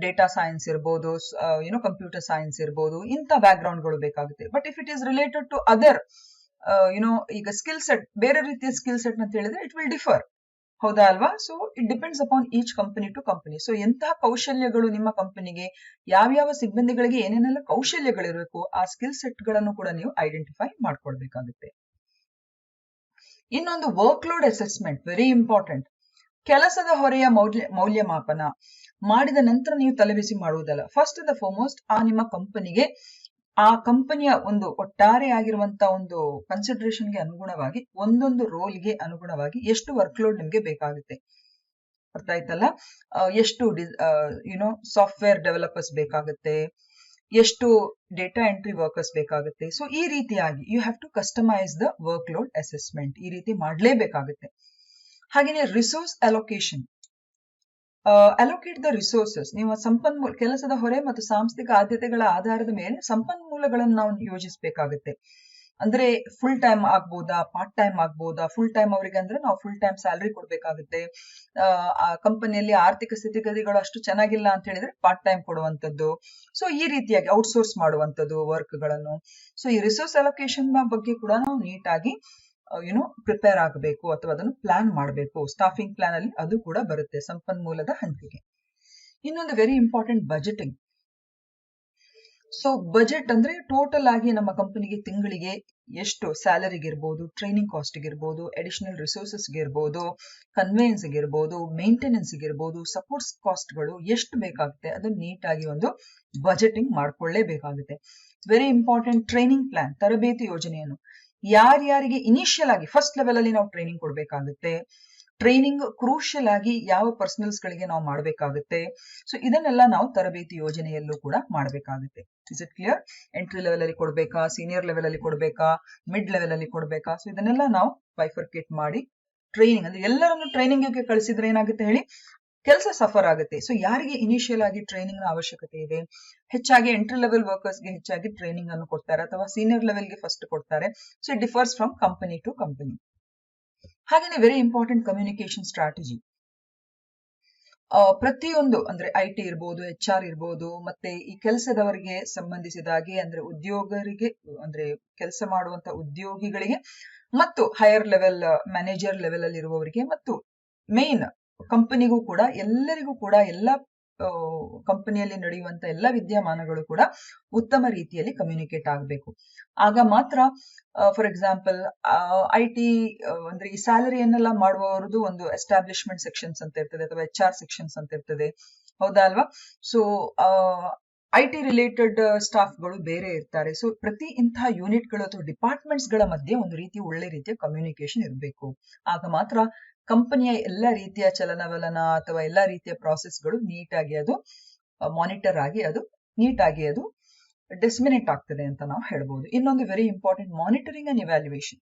ಡೇಟಾ ಸೈನ್ಸ್ ಇರ್ಬೋದು, ಕಂಪ್ಯೂಟರ್ ಸೈನ್ಸ್ ಇರ್ಬೋದು, ಇಂಥ ಬ್ಯಾಕ್ ಗ್ರೌಂಡ್ ಗಳು ಬೇಕಾಗುತ್ತೆ. But if it is related to other ಈಗ ಸ್ಕಿಲ್ ಸೆಟ್, ಬೇರೆ ರೀತಿಯ ಸ್ಕಿಲ್ ಸೆಟ್ ಅಂತ ಹೇಳಿದ್ರೆ ಇಟ್ ವಿಲ್ ಡಿಫರ್, ಹೌದಾ ಅಲ್ವಾ? So it depends upon each company to company. So ಎಂತಹ ಕೌಶಲ್ಯಗಳು ನಿಮ್ಮ ಕಂಪನಿಗೆ, ಯಾವ್ಯಾವ ಸಿಬ್ಬಂದಿಗಳಿಗೆ ಏನೇನೆಲ್ಲ ಕೌಶಲ್ಯಗಳಿರಬೇಕು, ಆ ಸ್ಕಿಲ್ ಸೆಟ್ ಗಳನ್ನು ಕೂಡ ನೀವು ಐಡೆಂಟಿಫೈ ಮಾಡ್ಕೊಳ್ಬೇಕಾಗುತ್ತೆ. ಇನ್ನೊಂದು work load assessment, very important. ಕೆಲಸದ ಹೊರೆಯ ಮೌಲ್ಯಮಾಪನ ಮಾಡಿದ ನಂತರ ನೀವು ತಲೆಬಿಸಿ ಮಾಡುವುದಲ್ಲ. ಫಸ್ಟ್ ದ ಫಾರ್ಮೋಸ್ಟ್ ನಿಮ್ಮ ಕಂಪನಿಗೆ, ಆ ಕಂಪನಿಯ ಒಂದು ಒಟ್ಟಾರೆ ಆಗಿರುವಂತ ಒಂದು ಕನ್ಸಿಡರೇಷನ್ಗೆ ಅನುಗುಣವಾಗಿ, ಒಂದೊಂದು ರೋಲ್ಗೆ ಅನುಗುಣವಾಗಿ ಎಷ್ಟು ವರ್ಕ್ ಲೋಡ್ ನಿಮ್ಗೆ ಬೇಕಾಗುತ್ತೆ, ಅರ್ಥ ಆಯ್ತಲ್ಲ? ಎಷ್ಟು ಸಾಫ್ಟ್ವೇರ್ ಡೆವಲಪರ್ಸ್ ಬೇಕಾಗುತ್ತೆ, ಎಷ್ಟು ಡೇಟಾ ಎಂಟ್ರಿ ವರ್ಕರ್ಸ್ ಬೇಕಾಗುತ್ತೆ. ಸೊ ಈ ರೀತಿಯಾಗಿ you have to customise the workload assessment, ಈ ರೀತಿ ಮಾಡಲೇಬೇಕಾಗುತ್ತೆ. ಹಾಗೆಯೇ resource allocation, allocate the resources. ನಿಮ್ಮ ಸಂಪನ್ಮೂಲ, ಕೆಲಸದ ಹೊರೆ ಮತ್ತು ಸಾಂಸ್ಥಿಕ ಆದ್ಯತೆಗಳ ಆಧಾರದ ಮೇಲೆ ಸಂಪನ್ಮೂಲಗಳನ್ನು ನಾವು ಯೋಜಿಸಬೇಕಾಗುತ್ತೆ. ಅಂದ್ರೆ ಫುಲ್ ಟೈಮ್ ಆಗ್ಬೋದಾ, ಪಾರ್ಟ್ ಟೈಮ್ ಆಗ್ಬೋದಾ? ಫುಲ್ ಟೈಮ್ ಅವರಿಗೆ ಅಂದ್ರೆ ನಾವು ಫುಲ್ ಟೈಮ್ ಸ್ಯಾಲರಿ ಕೊಡ್ಬೇಕಾಗುತ್ತೆ. ಆ ಕಂಪನಿಯಲ್ಲಿ ಆರ್ಥಿಕ ಸ್ಥಿತಿಗತಿಗಳು ಅಷ್ಟು ಚೆನ್ನಾಗಿಲ್ಲ ಅಂತ ಹೇಳಿದ್ರೆ ಪಾರ್ಟ್ ಟೈಮ್ ಕೊಡುವಂತದ್ದು. ಸೊ ಈ ರೀತಿಯಾಗಿ ಔಟ್ಸೋರ್ಸ್ ಮಾಡುವಂತದ್ದು ವರ್ಕ್ ಗಳನ್ನು. ಸೊ ಈ ರಿಸೋರ್ಸ್ ಅಲೋಕೇಶನ್ ಬಗ್ಗೆ ಕೂಡ ನಾವು ನೀಟಾಗಿ ಪ್ರಿಪೇರ್ ಆಗಬೇಕು ಅಥವಾ ಅದನ್ನು ಪ್ಲಾನ್ ಮಾಡಬೇಕು. ಸ್ಟಾಫಿಂಗ್ ಪ್ಲಾನ್ ಅಲ್ಲಿ ಅದು ಕೂಡ ಬರುತ್ತೆ, ಸಂಪನ್ಮೂಲದ ಹಂಚಿಕೆ. ಇನ್ನೊಂದು very important, budgeting. So budget ಅಂದ್ರೆ ಟೋಟಲ್ ಆಗಿ ನಮ್ಮ ಕಂಪನಿಗೆ ತಿಂಗಳಿಗೆ ಎಷ್ಟು ಸ್ಯಾಲರಿಗೆ ಇರ್ಬೋದು, ಟ್ರೈನಿಂಗ್ ಕಾಸ್ಟ್ ಇರ್ಬೋದು, ಅಡಿಷನಲ್ ರಿಸೋರ್ಸಸ್ ಇರ್ಬೋದು, ಕನ್ವೇಯನ್ಸ್ ಇರ್ಬೋದು, ಮೇಂಟೆನೆನ್ಸ್ ಇರ್ಬೋದು, ಸಪೋರ್ಟ್ಸ್ ಕಾಸ್ಟ್ಗಳು ಎಷ್ಟು ಬೇಕಾಗುತ್ತೆ ಅದನ್ನ ನೀಟಾಗಿ ಒಂದು ಬಜೆಟಿಂಗ್ ಮಾಡ್ಕೊಳ್ಳೇಬೇಕಾಗುತ್ತೆ. ವೆರಿ ಇಂಪಾರ್ಟೆಂಟ್, ಟ್ರೈನಿಂಗ್ ಪ್ಲಾನ್, ತರಬೇತಿ ಯೋಜನೆಯನ್ನು ಯಾರ್ಯಾರಿಗೆ ಇನಿಷಿಯಲ್ ಆಗಿ ಫಸ್ಟ್ ಲೆವೆಲ್ ಅಲ್ಲಿ ನಾವು ಟ್ರೈನಿಂಗ್ ಕೊಡ್ಬೇಕಾಗುತ್ತೆ. ಟ್ರೈನಿಂಗ್ ಕ್ರೂಷಿಯಲ್ ಆಗಿ ಯಾವ ಪರ್ಸನಲ್ಸ್ ಗಳಿಗೆ ನಾವು ಮಾಡಬೇಕಾಗುತ್ತೆ. ಸೊ ಇದನ್ನೆಲ್ಲ ನಾವು ತರಬೇತಿ ಯೋಜನೆಯಲ್ಲೂ ಕೂಡ ಮಾಡಬೇಕಾಗುತ್ತೆ. Is it clear? Entry level ಅಲ್ಲಿ ಕೊಡ್ಬೇಕಾ, ಸೀನಿಯರ್ ಲೆವೆಲ್ ಅಲ್ಲಿ ಕೊಡ್ಬೇಕಾ, ಮಿಡ್ ಲೆವೆಲ್ ಅಲ್ಲಿ ಕೊಡ್ಬೇಕಾ? ಸೊ ಇದನ್ನೆಲ್ಲ ನಾವು ಬೈಫರ್ಕೇಟ್ ಮಾಡಿ ಟ್ರೈನಿಂಗ್ ಅಂದ್ರೆ ಎಲ್ಲರನ್ನು ಟ್ರೈನಿಂಗ್ ಗೆ ಕಳಿಸಿದ್ರೆ ಏನಾಗುತ್ತೆ ಹೇಳಿ, ಕೆಲಸ ಸಫರ್ ಆಗುತ್ತೆ. ಸೊ ಯಾರಿಗೆ ಇನಿಷಿಯಲ್ ಆಗಿ ಟ್ರೈನಿಂಗ್ ನ ಅವಶ್ಯಕತೆ ಇದೆ, ಹೆಚ್ಚಾಗಿ ಎಂಟ್ರಿ ಲೆವೆಲ್ ವರ್ಕರ್ಸ್ ಗೆ ಹೆಚ್ಚಾಗಿ ಟ್ರೈನಿಂಗ್ ಅನ್ನು ಕೊಡ್ತಾರೆ ಅಥವಾ ಸೀನಿಯರ್ ಲೆವೆಲ್ ಗೆ ಫಸ್ಟ್ ಕೊಡ್ತಾರೆ. So it differs from company to company. ಹಾಗೇನೆ ವೆರಿ ಇಂಪಾರ್ಟೆಂಟ್, ಕಮ್ಯುನಿಕೇಶನ್ ಸ್ಟ್ರಾಟಜಿ. ಪ್ರತಿಯೊಂದು ಅಂದ್ರೆ IT ಇರ್ಬೋದು, HR ಇರ್ಬೋದು, ಮತ್ತೆ ಈ ಕೆಲಸದವರಿಗೆ ಸಂಬಂಧಿಸಿದಾಗೆ ಅಂದ್ರೆ ಉದ್ಯೋಗರಿಗೆ ಅಂದ್ರೆ ಕೆಲಸ ಮಾಡುವಂತ ಉದ್ಯೋಗಿಗಳಿಗೆ ಮತ್ತು ಹೈಯರ್ ಲೆವೆಲ್ ಮ್ಯಾನೇಜರ್ ಲೆವೆಲ್ ಅಲ್ಲಿ ಇರುವವರಿಗೆ ಮತ್ತು ಮೇನ್ ಕಂಪನಿಗೂ ಕೂಡ ಎಲ್ಲರಿಗೂ ಕೂಡ ಎಲ್ಲ ಕಂಪನಿಯಲ್ಲಿ ನಡೆಯುವಂತ ಎಲ್ಲ ವಿದ್ಯಮಾನಗಳು ಕೂಡ ಉತ್ತಮ ರೀತಿಯಲ್ಲಿ ಕಮ್ಯುನಿಕೇಟ್ ಆಗಬೇಕು. ಆಗ ಮಾತ್ರ ಫಾರ್ ಎಕ್ಸಾಂಪಲ್ IT ಅಂದ್ರೆ ಈ ಸ್ಯಾಲರಿಯನ್ನೆಲ್ಲ ಮಾಡುವವರದು ಒಂದು ಎಸ್ಟಾಬ್ಲಿಷ್ಮೆಂಟ್ ಸೆಕ್ಷನ್ಸ್ ಅಂತ ಇರ್ತದೆ ಅಥವಾ HR ಸೆಕ್ಷನ್ಸ್ ಅಂತ ಇರ್ತದೆ, ಹೌದಾ ಅಲ್ವಾ? ಸೊ IT ರಿಲೇಟೆಡ್ ಸ್ಟಾಫ್ಗಳು ಬೇರೆ ಇರ್ತಾರೆ. ಸೊ ಪ್ರತಿ ಇಂತಹ ಯೂನಿಟ್ಗಳು ಅಥವಾ ಡಿಪಾರ್ಟ್ಮೆಂಟ್ಸ್ ಗಳ ಮಧ್ಯೆ ಒಂದು ರೀತಿಯ ಒಳ್ಳೆ ರೀತಿಯ ಕಮ್ಯುನಿಕೇಶನ್ ಇರಬೇಕು. ಆಗ ಮಾತ್ರ ಕಂಪನಿಯ ಎಲ್ಲ ರೀತಿಯ ಚಲನವಲನ ಅಥವಾ ಎಲ್ಲ ರೀತಿಯ ಪ್ರಾಸೆಸ್ಗಳು ನೀಟಾಗಿ ಅದು ಮಾನಿಟರ್ ಆಗಿ ಅದು ನೀಟಾಗಿ ಅದು ಡಿಸ್ಮಿನೇಟ್ ಆಗ್ತದೆ ಅಂತ ನಾವು ಹೇಳ್ಬೋದು. ಇನ್ನೊಂದು very important, monitoring and evaluation.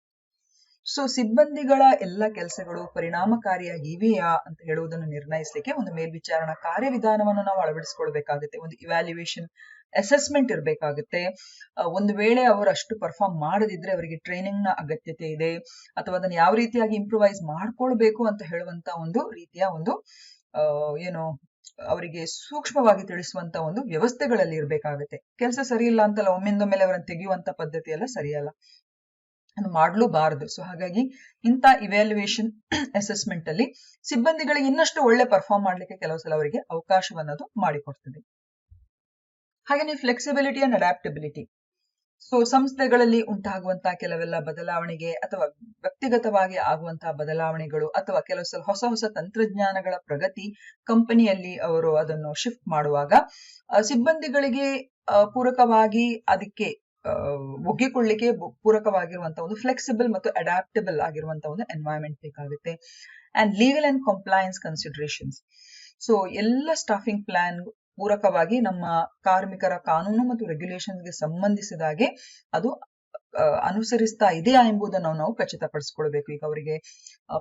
So ಸಿಬ್ಬಂದಿಗಳ ಎಲ್ಲ ಕೆಲಸಗಳು ಪರಿಣಾಮಕಾರಿಯಾಗಿ ಇವೆಯಾ ಅಂತ ಹೇಳುವುದನ್ನು ನಿರ್ಣಯಿಸಲಿಕ್ಕೆ ಒಂದು ಮೇಲ್ವಿಚಾರಣಾ ಕಾರ್ಯವಿಧಾನವನ್ನು ನಾವು ಅಳವಡಿಸಿಕೊಳ್ಬೇಕಾಗುತ್ತೆ. ಒಂದು ಇವ್ಯಾಲ್ಯೂಯೇಷನ್ ಅಸೆಸ್ಮೆಂಟ್ ಇರಬೇಕಾಗುತ್ತೆ. ಒಂದು ವೇಳೆ ಅವರು ಅಷ್ಟು ಪರ್ಫಾರ್ಮ್ ಮಾಡದಿದ್ರೆ ಅವರಿಗೆ ಟ್ರೈನಿಂಗ್ ನ ಅಗತ್ಯತೆ ಇದೆ ಅಥವಾ ಅದನ್ನು ಯಾವ ರೀತಿಯಾಗಿ ಇಂಪ್ರೂವೈಸ್ ಮಾಡ್ಕೊಳ್ಬೇಕು ಅಂತ ಹೇಳುವಂತ ಒಂದು ರೀತಿಯ ಒಂದು ಏನು ಅವರಿಗೆ ಸೂಕ್ಷ್ಮವಾಗಿ ತಿಳಿಸುವಂತ ಒಂದು ವ್ಯವಸ್ಥೆಗಳಲ್ಲಿ ಇರಬೇಕಾಗುತ್ತೆ. ಕೆಲಸ ಸರಿ ಇಲ್ಲ ಅಂತಲ್ಲ ಒಮ್ಮಿಂದೊಮ್ಮೆಲೆ ಅವರನ್ನು ತೆಗೆಯುವಂತ ಪದ್ಧತಿ ಎಲ್ಲ ಸರಿಯಲ್ಲ, ಅದು ಮಾಡಲೂಬಾರದು. ಸೊ ಹಾಗಾಗಿ ಇಂಥ ಇವ್ಯಾಲ್ಯೂಯೇಷನ್ ಅಸೆಸ್ಮೆಂಟ್ ಅಲ್ಲಿ ಸಿಬ್ಬಂದಿಗಳಿಗೆ ಇನ್ನಷ್ಟು ಒಳ್ಳೆ ಪರ್ಫಾರ್ಮ್ ಮಾಡ್ಲಿಕ್ಕೆ ಕೆಲವು ಸಲ ಅವರಿಗೆ ಅವಕಾಶವನ್ನದು ಮಾಡಿಕೊಡ್ತದೆ. ಹಾಗೆಯೇ ಫ್ಲೆಕ್ಸಿಬಿಲಿಟಿ ಅಂಡ್ ಅಡ್ಯಾಪ್ಟಬಿಲಿಟಿ. ಸೊ ಸಂಸ್ಥೆಗಳಲ್ಲಿ ಉಂಟಾಗುವಂತಹ ಕೆಲವೆಲ್ಲ ಬದಲಾವಣೆಗೆ ಅಥವಾ ವ್ಯಕ್ತಿಗತವಾಗಿ ಆಗುವಂತಹ ಬದಲಾವಣೆಗಳು ಅಥವಾ ಕೆಲವು ಸಲ ಹೊಸ ಹೊಸ ತಂತ್ರಜ್ಞಾನಗಳ ಪ್ರಗತಿ ಕಂಪನಿಯಲ್ಲಿ ಅವರು ಅದನ್ನು ಶಿಫ್ಟ್ ಮಾಡುವಾಗ ಸಿಬ್ಬಂದಿಗಳಿಗೆ ಪೂರಕವಾಗಿ ಅದಕ್ಕೆ ಒಗ್ಗಿಕೊಳ್ಳಿಕ್ಕೆ ಪೂರಕವಾಗಿರುವಂತಹ ಒಂದು ಫ್ಲೆಕ್ಸಿಬಲ್ ಮತ್ತು ಅಡ್ಯಾಪ್ಟಬಲ್ ಆಗಿರುವಂತಹ ಒಂದು ಎನ್ವೈರನ್ಮೆಂಟ್ ಬೇಕಾಗುತ್ತೆ. And legal and compliance considerations. So ಎಲ್ಲ ಸ್ಟಾಫಿಂಗ್ ಪ್ಲಾನ್ ಪೂರಕವಾಗಿ ನಮ್ಮ ಕಾರ್ಮಿಕರ ಕಾನೂನು ಮತ್ತು ರೆಗ್ಯುಲೇಷನ್ಸ್ಗೆ ಸಂಬಂಧಿಸಿದಾಗೆ ಅದು ಅನುಸರಿಸ್ತಾ ಇದೆಯಾ ಎಂಬುದನ್ನು ನಾವು ಖಚಿತಪಡಿಸಿಕೊಳ್ಬೇಕು. ಈಗ ಅವರಿಗೆ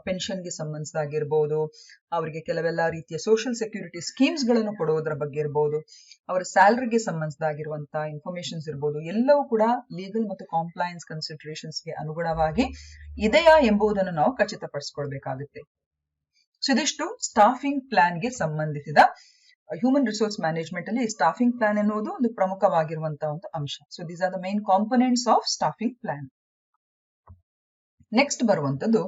ಪೆನ್ಷನ್ಗೆ ಸಂಬಂಧಿಸಿದಾಗಿರ್ಬೋದು, ಅವರಿಗೆ ಕೆಲವೆಲ್ಲ ರೀತಿಯ ಸೋಷಿಯಲ್ ಸೆಕ್ಯೂರಿಟಿ ಸ್ಕೀಮ್ಸ್ ಗಳನ್ನು ಕೊಡುವುದರ ಬಗ್ಗೆ ಇರ್ಬೋದು, ಅವರ ಸ್ಯಾಲರಿಗೆ ಸಂಬಂಧಿಸಿದಾಗಿರುವಂತಹ ಇನ್ಫಾರ್ಮೇಶನ್ಸ್ ಇರ್ಬೋದು, ಎಲ್ಲವೂ ಕೂಡ ಲೀಗಲ್ ಮತ್ತು ಕಾಂಪ್ಲೈನ್ಸ್ ಕನ್ಸಿಡರೇಷನ್ಸ್ಗೆ ಅನುಗುಣವಾಗಿ ಇದೆಯಾ ಎಂಬುದನ್ನು ನಾವು ಖಚಿತಪಡಿಸಿಕೊಳ್ಬೇಕಾಗುತ್ತೆ. ಸೊ ಇದಿಷ್ಟು ಸ್ಟಾಫಿಂಗ್ ಪ್ಲಾನ್ಗೆ ಸಂಬಂಧಿಸಿದ ಹ್ಯೂಮನ್ ರಿಸೋರ್ಸ್ ಮ್ಯಾನೇಜ್ಮೆಂಟ್ ಅಲ್ಲಿ ಸ್ಟಾಫಿಂಗ್ ಪ್ಲಾನ್ ಎನ್ನುವುದು ಒಂದು ಪ್ರಮುಖವಾಗಿರುವಂತಹ ಒಂದು ಅಂಶ. So these are the main components of staffing plan. Next ಬರುವಂತದ್ದು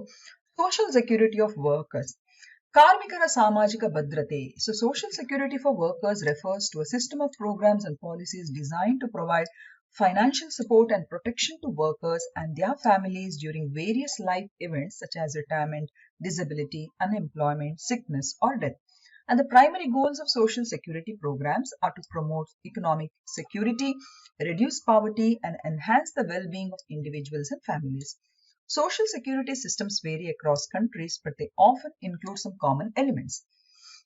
ಸೋಷಿಯಲ್ ಸೆಕ್ಯೂರಿಟಿ ಆಫ್ ವರ್ಕರ್ಸ್, ಕಾರ್ಮಿಕರ ಸಾಮಾಜಿಕ ಭದ್ರತೆ. So social security for workers refers to a system of programs and policies designed to provide financial support and protection to workers and their families during various life events such as retirement, disability, unemployment, sickness or death. And the primary goals of social security programs are to promote economic security, reduce poverty, and enhance the well-being of individuals and families. Social security systems vary across countries, but they often include some common elements.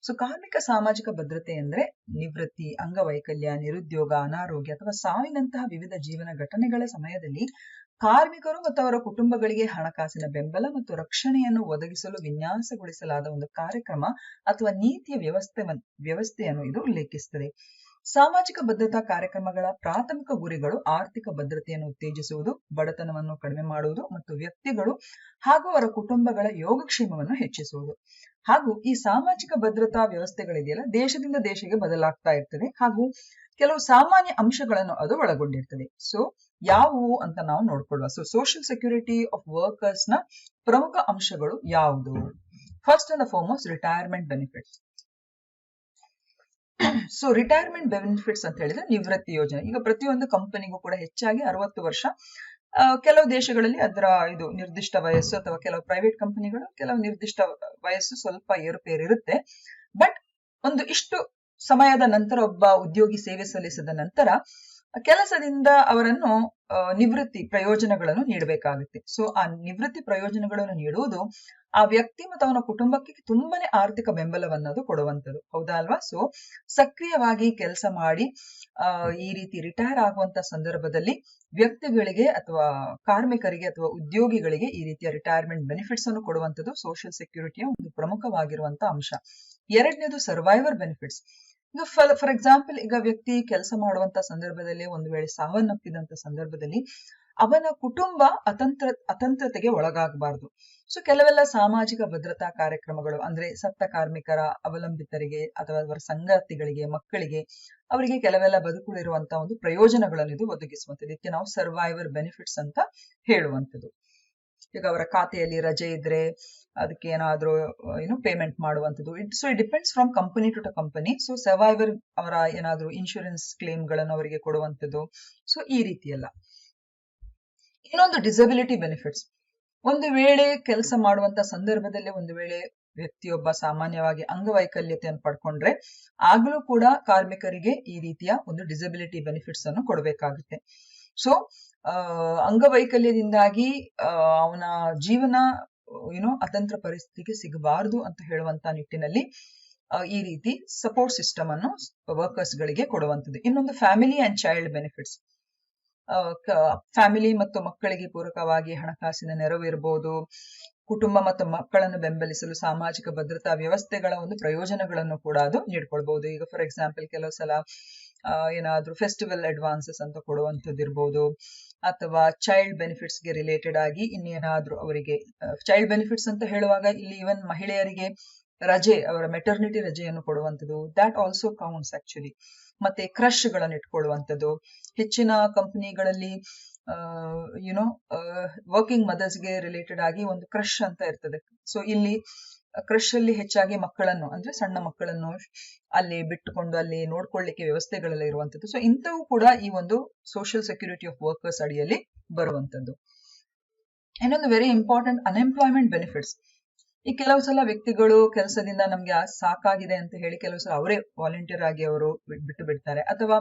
So ಕಾರ್ಮಿಕ ಸಾಮಾಜಿಕ ಭದ್ರತೆ ಅಂದ್ರೆ ನಿವೃತ್ತಿ, ಅಂಗವೈಕಲ್ಯ, ನಿರುದ್ಯೋಗ, ಅನಾರೋಗ್ಯ ಅಥವಾ ಸಾವಿನಂತಹ ವಿವಿಧ ಜೀವನ ಘಟನೆಗಳ ಸಮಯದಲ್ಲಿ ಕಾರ್ಮಿಕರು ಮತ್ತು ಅವರ ಕುಟುಂಬಗಳಿಗೆ ಹಣಕಾಸಿನ ಬೆಂಬಲ ಮತ್ತು ರಕ್ಷಣೆಯನ್ನು ಒದಗಿಸಲು ವಿನ್ಯಾಸಗೊಳಿಸಲಾದ ಒಂದು ಕಾರ್ಯಕ್ರಮ ಅಥವಾ ನೀತಿಯ ವ್ಯವಸ್ಥೆಯನ್ನು ಇದು ಉಲ್ಲೇಖಿಸುತ್ತದೆ. ಸಾಮಾಜಿಕ ಭದ್ರತಾ ಕಾರ್ಯಕ್ರಮಗಳ ಪ್ರಾಥಮಿಕ ಗುರಿಗಳು ಆರ್ಥಿಕ ಭದ್ರತೆಯನ್ನು ಉತ್ತೇಜಿಸುವುದು, ಬಡತನವನ್ನು ಕಡಿಮೆ ಮಾಡುವುದು ಮತ್ತು ವ್ಯಕ್ತಿಗಳು ಹಾಗೂ ಅವರ ಕುಟುಂಬಗಳ ಯೋಗಕ್ಷೇಮವನ್ನು ಹೆಚ್ಚಿಸುವುದು. ಹಾಗೂ ಈ ಸಾಮಾಜಿಕ ಭದ್ರತಾ ವ್ಯವಸ್ಥೆಗಳಿದೆಯಲ್ಲ ದೇಶದಿಂದ ದೇಶಕ್ಕೆ ಬದಲಾಗ್ತಾ ಇರ್ತದೆ ಹಾಗೂ ಕೆಲವು ಸಾಮಾನ್ಯ ಅಂಶಗಳನ್ನು ಅದು ಒಳಗೊಂಡಿರ್ತದೆ. ಸೊ ಯಾವುವು ಅಂತ ನಾವು ನೋಡ್ಕೊಳ್ಳುವ. So social security of workers ನ ಪ್ರಮುಖ ಅಂಶಗಳು ಯಾವುದು? First and foremost retirement benefits. So retirement benefits ಅಂತ ಹೇಳಿದ್ರೆ ನಿವೃತ್ತಿ ಯೋಜನೆ. ಈಗ ಪ್ರತಿಯೊಂದು ಕಂಪನಿಗೂ ಕೂಡ ಹೆಚ್ಚಾಗಿ 60 ವರ್ಷ, ಕೆಲವು ದೇಶಗಳಲ್ಲಿ ಅದರ ಇದು ನಿರ್ದಿಷ್ಟ ವಯಸ್ಸು, ಅಥವಾ ಕೆಲವು ಪ್ರೈವೇಟ್ ಕಂಪನಿಗಳು ಕೆಲವು ನಿರ್ದಿಷ್ಟ ವಯಸ್ಸು ಸ್ವಲ್ಪ ಏರುಪೇರಿರುತ್ತೆ. ಬಟ್ ಒಂದು ಇಷ್ಟು ಸಮಯದ ನಂತರ ಒಬ್ಬ ಉದ್ಯೋಗಿ ಸೇವೆ ಸಲ್ಲಿಸಿದ ನಂತರ ಕೆಲಸದಿಂದ ಅವರನ್ನು ನಿವೃತ್ತಿ ಪ್ರಯೋಜನಗಳನ್ನು ನೀಡಬೇಕಾಗುತ್ತೆ. ಸೊ ಆ ನಿವೃತ್ತಿ ಪ್ರಯೋಜನಗಳನ್ನು ನೀಡುವುದು ಆ ವ್ಯಕ್ತಿ ಮತ್ತು ಅವನ ಕುಟುಂಬಕ್ಕೆ ತುಂಬಾನೇ ಆರ್ಥಿಕ ಬೆಂಬಲವನ್ನದು ಕೊಡುವಂಥದ್ದು, ಹೌದಾ ಅಲ್ವಾ? ಸೊ ಸಕ್ರಿಯವಾಗಿ ಕೆಲಸ ಮಾಡಿ ಈ ರೀತಿ ರಿಟೈರ್ ಆಗುವಂತ ಸಂದರ್ಭದಲ್ಲಿ ವ್ಯಕ್ತಿಗಳಿಗೆ ಅಥವಾ ಕಾರ್ಮಿಕರಿಗೆ ಅಥವಾ ಉದ್ಯೋಗಿಗಳಿಗೆ ಈ ರೀತಿಯ ರಿಟೈರ್ಮೆಂಟ್ ಬೆನಿಫಿಟ್ಸ್ ಅನ್ನು ಕೊಡುವಂಥದ್ದು ಸೋಷಿಯಲ್ ಸೆಕ್ಯೂರಿಟಿಯ ಒಂದು ಪ್ರಮುಖವಾಗಿರುವಂತಹ ಅಂಶ. ಎರಡನೇದು ಸರ್ವೈವರ್ ಬೆನಿಫಿಟ್ಸ್. ಈಗ ಫಾರ್ ಎಕ್ಸಾಂಪಲ್, ಈಗ ವ್ಯಕ್ತಿ ಕೆಲಸ ಮಾಡುವಂತ ಸಂದರ್ಭದಲ್ಲಿ ಒಂದು ವೇಳೆ ಸಾವನ್ನಪ್ಪಿದಂತ ಸಂದರ್ಭದಲ್ಲಿ ಅವನ ಕುಟುಂಬ ಅತಂತ್ರತೆಗೆ ಒಳಗಾಗಬಾರದು. ಸೊ ಕೆಲವೆಲ್ಲ ಸಾಮಾಜಿಕ ಭದ್ರತಾ ಕಾರ್ಯಕ್ರಮಗಳು ಅಂದ್ರೆ ಸತ್ತ ಕಾರ್ಮಿಕರ ಅವಲಂಬಿತರಿಗೆ ಅಥವಾ ಅವರ ಸಂಗಾತಿಗಳಿಗೆ, ಮಕ್ಕಳಿಗೆ, ಅವರಿಗೆ ಕೆಲವೆಲ್ಲ ಬದುಕುಳಿರುವಂತಹ ಒಂದು ಪ್ರಯೋಜನಗಳನ್ನು ಇದು ಒದಗಿಸುವಂಥದ್ದು. ಇದಕ್ಕೆ ನಾವು ಸರ್ವೈವರ್ ಬೆನಿಫಿಟ್ಸ್ ಅಂತ ಹೇಳುವಂಥದ್ದು. ಈಗ ಅವರ ಖಾತೆಯಲ್ಲಿ ರಜೆ ಇದ್ರೆ ಅದಕ್ಕೆ ಏನಾದ್ರೂ ಪೇಮೆಂಟ್ ಮಾಡುವಂಥದ್ದು. So it depends from company to company. So survivor ಅವರ ಏನಾದ್ರೂ ಇನ್ಶೂರೆನ್ಸ್ ಕ್ಲೇಮ್ ಗಳನ್ನು ಅವರಿಗೆ ಕೊಡುವಂಥದ್ದು. ಸೊ ಈ ರೀತಿ ಎಲ್ಲ. ಇನ್ನೊಂದು ಡಿಸಬಿಲಿಟಿ ಬೆನಿಫಿಟ್ಸ್. ಒಂದು ವೇಳೆ ಕೆಲಸ ಮಾಡುವಂತ ಸಂದರ್ಭದಲ್ಲಿ ಒಂದು ವೇಳೆ ವ್ಯಕ್ತಿಯೊಬ್ಬ ಸಾಮಾನ್ಯವಾಗಿ ಅಂಗವೈಕಲ್ಯತೆಯನ್ನು ಪಡ್ಕೊಂಡ್ರೆ ಆಗ್ಲೂ ಕೂಡ ಕಾರ್ಮಿಕರಿಗೆ ಈ ರೀತಿಯ ಒಂದು ಡಿಸಬಿಲಿಟಿ ಬೆನಿಫಿಟ್ಸ್ ಅನ್ನು ಕೊಡಬೇಕಾಗುತ್ತೆ. ಸೊ ಅಂಗವೈಕಲ್ಯದಿಂದಾಗಿ ಅವನ ಜೀವನ ಅತಂತ್ರ ಪರಿಸ್ಥಿತಿಗೆ ಸಿಗಬಾರದು ಅಂತ ಹೇಳುವಂತ ನಿಟ್ಟಿನಲ್ಲಿ ಈ ರೀತಿ ಸಪೋರ್ಟ್ ಸಿಸ್ಟಮ್ ಅನ್ನು ವರ್ಕರ್ಸ್ ಗಳಿಗೆ ಕೊಡುವಂಥದ್ದು. ಇನ್ನೊಂದು family and child benefits. Family ಮತ್ತು ಮಕ್ಕಳಿಗೆ ಪೂರಕವಾಗಿ ಹಣಕಾಸಿನ ನೆರವು ಇರಬಹುದು. ಕುಟುಂಬ ಮತ್ತು ಮಕ್ಕಳನ್ನು ಬೆಂಬಲಿಸಲು ಸಾಮಾಜಿಕ ಭದ್ರತಾ ವ್ಯವಸ್ಥೆಗಳ ಒಂದು ಪ್ರಯೋಜನಗಳನ್ನು ಕೂಡ ಅದು ನೀಡ್ಕೊಳ್ಬಹುದು. ಈಗ ಫಾರ್ ಎಕ್ಸಾಂಪಲ್ ಕೆಲವು ಸಲ ಏನಾದ್ರೂ ಫೆಸ್ಟಿವಲ್ ಅಡ್ವಾನ್ಸಸ್ ಅಂತ ಕೊಡುವಂಥದ್ದು ಇರ್ಬೋದು, ಅಥವಾ ಚೈಲ್ಡ್ ಬೆನಿಫಿಟ್ಸ್ ಗೆ ರಿಲೇಟೆಡ್ ಆಗಿ ಇನ್ನೇನಾದ್ರೂ ಅವರಿಗೆ ಚೈಲ್ಡ್ ಬೆನಿಫಿಟ್ಸ್ ಅಂತ ಹೇಳುವಾಗ ಇಲ್ಲಿ ಇವನ್ ಮಹಿಳೆಯರಿಗೆ ರಜೆ, ಅವರ ಮೆಟರ್ನಿಟಿ ರಜೆಯನ್ನು ಕೊಡುವಂಥದ್ದು, ದ್ಯಾಟ್ ಆಲ್ಸೋ ಕೌಂಟ್ಸ್ ಆಕ್ಚುಲಿ. ಮತ್ತೆ ಕ್ರಶ್ ಗಳನ್ನು ಇಟ್ಕೊಳ್ಳುವಂಥದ್ದು. ಹೆಚ್ಚಿನ ಕಂಪನಿಗಳಲ್ಲಿ ವರ್ಕಿಂಗ್ ಮದರ್ಸ್ ಗೆ ರಿಲೇಟೆಡ್ ಆಗಿ ಒಂದು ಕ್ರಶ್ ಅಂತ ಇರ್ತದೆ. ಸೊ ಇಲ್ಲಿ ಕ್ರಶ್ ಅಲ್ಲಿ ಹೆಚ್ಚಾಗಿ ಮಕ್ಕಳನ್ನು ಅಂದ್ರೆ ಸಣ್ಣ ಮಕ್ಕಳನ್ನು ಅಲ್ಲಿ ಬಿಟ್ಟುಕೊಂಡು ಅಲ್ಲಿ ನೋಡ್ಕೊಳ್ಳಿಕ್ಕೆ ವ್ಯವಸ್ಥೆಗಳೆಲ್ಲ ಇರುವಂತದ್ದು. ಸೊ ಇಂಥವು ಕೂಡ ಈ ಒಂದು ಸೋಷಿಯಲ್ ಸೆಕ್ಯೂರಿಟಿ ಆಫ್ ವರ್ಕರ್ಸ್ ಅಡಿಯಲ್ಲಿ ಬರುವಂತದ್ದು. ಇನ್ನೊಂದು ವೆರಿ ಇಂಪಾರ್ಟೆಂಟ್ ಅನ್ಎಂಪ್ಲಾಯ್ಮೆಂಟ್ ಬೆನಿಫಿಟ್ಸ್. ಈ ಕೆಲವು ಸಲ ವ್ಯಕ್ತಿಗಳು ಕೆಲಸದಿಂದ ನಮ್ಗೆ ಸಾಕಾಗಿದೆ ಅಂತ ಹೇಳಿ ಕೆಲವು ಸಲ ಅವರೇ ವಾಲಂಟಿಯರ್ ಆಗಿ ಅವರು ಬಿಟ್ಟು ಬಿಡ್ತಾರೆ, ಅಥವಾ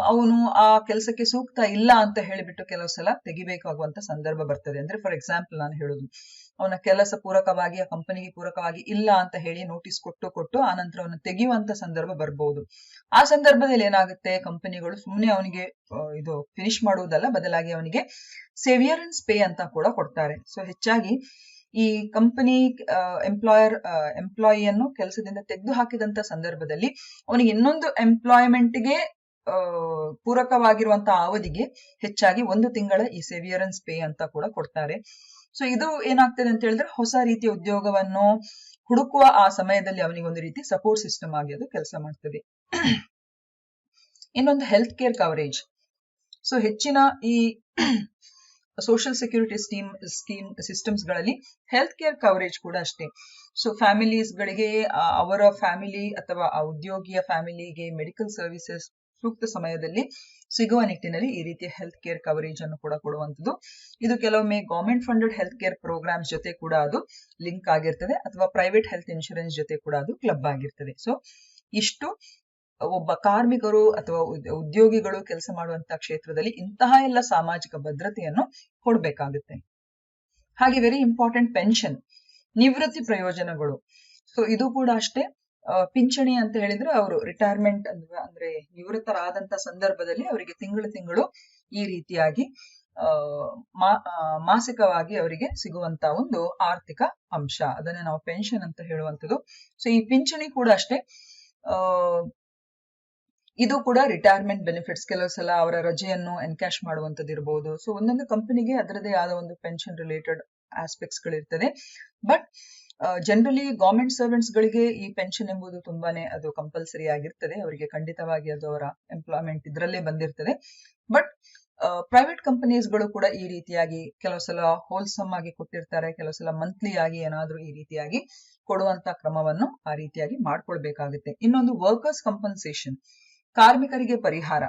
ಅವನು ಆ ಕೆಲಸಕ್ಕೆ ಸೂಕ್ತ ಇಲ್ಲ ಅಂತ ಹೇಳಿಬಿಟ್ಟು ಕೆಲವು ಸಲ ತೆಗಿಬೇಕಾಗುವಂತ ಸಂದರ್ಭ ಬರ್ತದೆ. ಅಂದ್ರೆ ಫಾರ್ ಎಕ್ಸಾಂಪಲ್ ನಾನು ಹೇಳುದು, ಅವನ ಕೆಲಸ ಪೂರಕವಾಗಿ ಆ ಕಂಪನಿಗೆ ಪೂರಕವಾಗಿ ಇಲ್ಲ ಅಂತ ಹೇಳಿ ನೋಟಿಸ್ ಕೊಟ್ಟು ಆನಂತರ ಅವನು ತೆಗೆಯುವಂತ ಸಂದರ್ಭ ಬರ್ಬಹುದು. ಆ ಸಂದರ್ಭದಲ್ಲಿ ಏನಾಗುತ್ತೆ, ಕಂಪನಿಗಳು ಸುಮ್ಮನೆ ಅವನಿಗೆ ಇದು ಫಿನಿಶ್ ಮಾಡುವುದಲ್ಲ, ಬದಲಾಗಿ ಅವನಿಗೆ ಸೇವಿಯರೆನ್ಸ್ ಪೇ ಅಂತ ಕೂಡ ಕೊಡ್ತಾರೆ. ಸೊ ಹೆಚ್ಚಾಗಿ ಈ ಕಂಪನಿ ಎಂಪ್ಲಾಯಿಯನ್ನು ಕೆಲಸದಿಂದ ತೆಗೆದು ಹಾಕಿದಂತ ಸಂದರ್ಭದಲ್ಲಿ ಅವನಿಗೆ ಇನ್ನೊಂದು ಎಂಪ್ಲಾಯ್ಮೆಂಟ್ಗೆ ಪೂರಕವಾಗಿರುವಂತಹ ಅವಧಿಗೆ ಹೆಚ್ಚಾಗಿ 1 ತಿಂಗಳ ಈ ಸೇವಿಯರೆನ್ಸ್ ಪೇ ಅಂತ ಕೂಡ ಕೊಡ್ತಾರೆ. ಸೊ ಇದು ಏನಾಗ್ತದೆ ಅಂತ ಹೇಳಿದ್ರೆ ಹೊಸ ರೀತಿಯ ಉದ್ಯೋಗವನ್ನು ಹುಡುಕುವ ಆ ಸಮಯದಲ್ಲಿ ಅವನಿಗೆ ಒಂದು ರೀತಿ ಸಪೋರ್ಟ್ ಸಿಸ್ಟಮ್ ಆಗಿ ಅದು ಕೆಲಸ ಮಾಡ್ತದೆ. ಇನ್ನೊಂದು ಹೆಲ್ತ್ ಕೇರ್ ಕವರೇಜ್. ಸೊ ಹೆಚ್ಚಿನ ಈ ಸೋಷಿಯಲ್ ಸೆಕ್ಯೂರಿಟಿ ಸ್ಕೀಮ್ ಸಿಸ್ಟಮ್ಸ್ ಗಳಲ್ಲಿ ಹೆಲ್ತ್ ಕೇರ್ ಕವರೇಜ್ ಕೂಡ ಅಷ್ಟೇ. ಸೊ ಫ್ಯಾಮಿಲೀಸ್ ಗಳಿಗೆ ಅವರ ಫ್ಯಾಮಿಲಿ ಅಥವಾ ಆ ಉದ್ಯೋಗಿಯ ಫ್ಯಾಮಿಲಿಗೆ ಮೆಡಿಕಲ್ ಸರ್ವಿಸಸ್ ಸೂಕ್ತ ಸಮಯದಲ್ಲಿ ಸಿಗುವ ನಿಟ್ಟಿನಲ್ಲಿ ಈ ರೀತಿಯ ಹೆಲ್ತ್ ಕೇರ್ ಕವರೇಜ್ ಅನ್ನು ಕೂಡ ಕೊಡುವಂಥದ್ದು. ಇದು ಕೆಲವೊಮ್ಮೆ government funded health care programmes ಜೊತೆ ಕೂಡ ಅದು ಲಿಂಕ್ ಆಗಿರ್ತದೆ, ಅಥವಾ ಪ್ರೈವೇಟ್ ಹೆಲ್ತ್ ಇನ್ಶೂರೆನ್ಸ್ ಜೊತೆ ಕೂಡ ಅದು ಕ್ಲಬ್ ಆಗಿರ್ತದೆ. ಸೊ ಇಷ್ಟು ಒಬ್ಬ ಕಾರ್ಮಿಕರು ಅಥವಾ ಉದ್ಯೋಗಿಗಳು ಕೆಲಸ ಮಾಡುವಂತಹ ಕ್ಷೇತ್ರದಲ್ಲಿ ಇಂತಹ ಎಲ್ಲ ಸಾಮಾಜಿಕ ಭದ್ರತೆಯನ್ನು ಕೊಡಬೇಕಾಗುತ್ತೆ. ಹಾಗೆ ವೆರಿ ಇಂಪಾರ್ಟೆಂಟ್ ಪೆನ್ಷನ್, ನಿವೃತ್ತಿ ಪ್ರಯೋಜನಗಳು. ಸೊ ಇದು ಕೂಡ ಅಷ್ಟೇ. ಪಿಂಚಣಿ ಅಂತ ಹೇಳಿದ್ರೆ ಅವರು ರಿಟೈರ್ಮೆಂಟ್ ಅಂದ್ರೆ ನಿವೃತ್ತರಾದಂತ ಸಂದರ್ಭದಲ್ಲಿ ಅವರಿಗೆ ತಿಂಗಳು ಈ ರೀತಿಯಾಗಿ ಮಾಸಿಕವಾಗಿ ಅವರಿಗೆ ಸಿಗುವಂತ ಒಂದು ಆರ್ಥಿಕ ಅಂಶ, ಅದನ್ನೇ ನಾವು ಪೆನ್ಷನ್ ಅಂತ ಹೇಳುವಂಥದ್ದು. ಸೊ ಈ ಪಿಂಚಣಿ ಕೂಡ ಅಷ್ಟೇ ಇದು ಕೂಡ ರಿಟೈರ್ಮೆಂಟ್ ಬೆನಿಫಿಟ್ಸ್, ಕೆಲವು ಸಲ ಅವರ ರಜೆಯನ್ನು ಎನ್ಕ್ಯಾಶ್ ಮಾಡುವಂತದ್ದು ಇರಬಹುದು. ಸೊ ಒಂದೊಂದು ಕಂಪನಿಗೆ ಅದರದೇ ಆದ ಒಂದು ಪೆನ್ಷನ್ ರಿಲೇಟೆಡ್ ಆಸ್ಪೆಕ್ಟ್ಸ್ ಗಳಿರ್ತದೆ. ಬಟ್ ಜನರಲಿ ಗವರ್ಮೆಂಟ್ ಸರ್ವೆಂಟ್ಸ್ ಗಳಿಗೆ ಈ ಪೆನ್ಷನ್ ಎಂಬುದು ತುಂಬಾನೇ ಅದು ಕಂಪಲ್ಸರಿ ಆಗಿರ್ತದೆ. ಅವರಿಗೆ ಖಂಡಿತವಾಗಿ ಅದು ಅವರ ಎಂಪ್ಲಾಯ್ಮೆಂಟ್ ಇದರಲ್ಲೇ ಬಂದಿರ್ತದೆ. ಬಟ್ ಪ್ರೈವೇಟ್ ಕಂಪನೀಸ್ ಗಳು ಕೂಡ ಈ ರೀತಿಯಾಗಿ ಕೆಲವು ಸಲ ಹೋಲ್ಸಮ್ ಆಗಿ ಕೊಟ್ಟಿರ್ತಾರೆ, ಕೆಲವು ಸಲ ಮಂತ್ಲಿ ಆಗಿ ಏನಾದ್ರೂ ಈ ರೀತಿಯಾಗಿ ಕೊಡುವಂತ ಕ್ರಮವನ್ನು ಆ ರೀತಿಯಾಗಿ ಮಾಡ್ಕೊಳ್ಬೇಕಾಗುತ್ತೆ. ಇನ್ನೊಂದು ವರ್ಕರ್ಸ್ ಕಂಪನ್ಸೇಷನ್, ಕಾರ್ಮಿಕರಿಗೆ ಪರಿಹಾರ,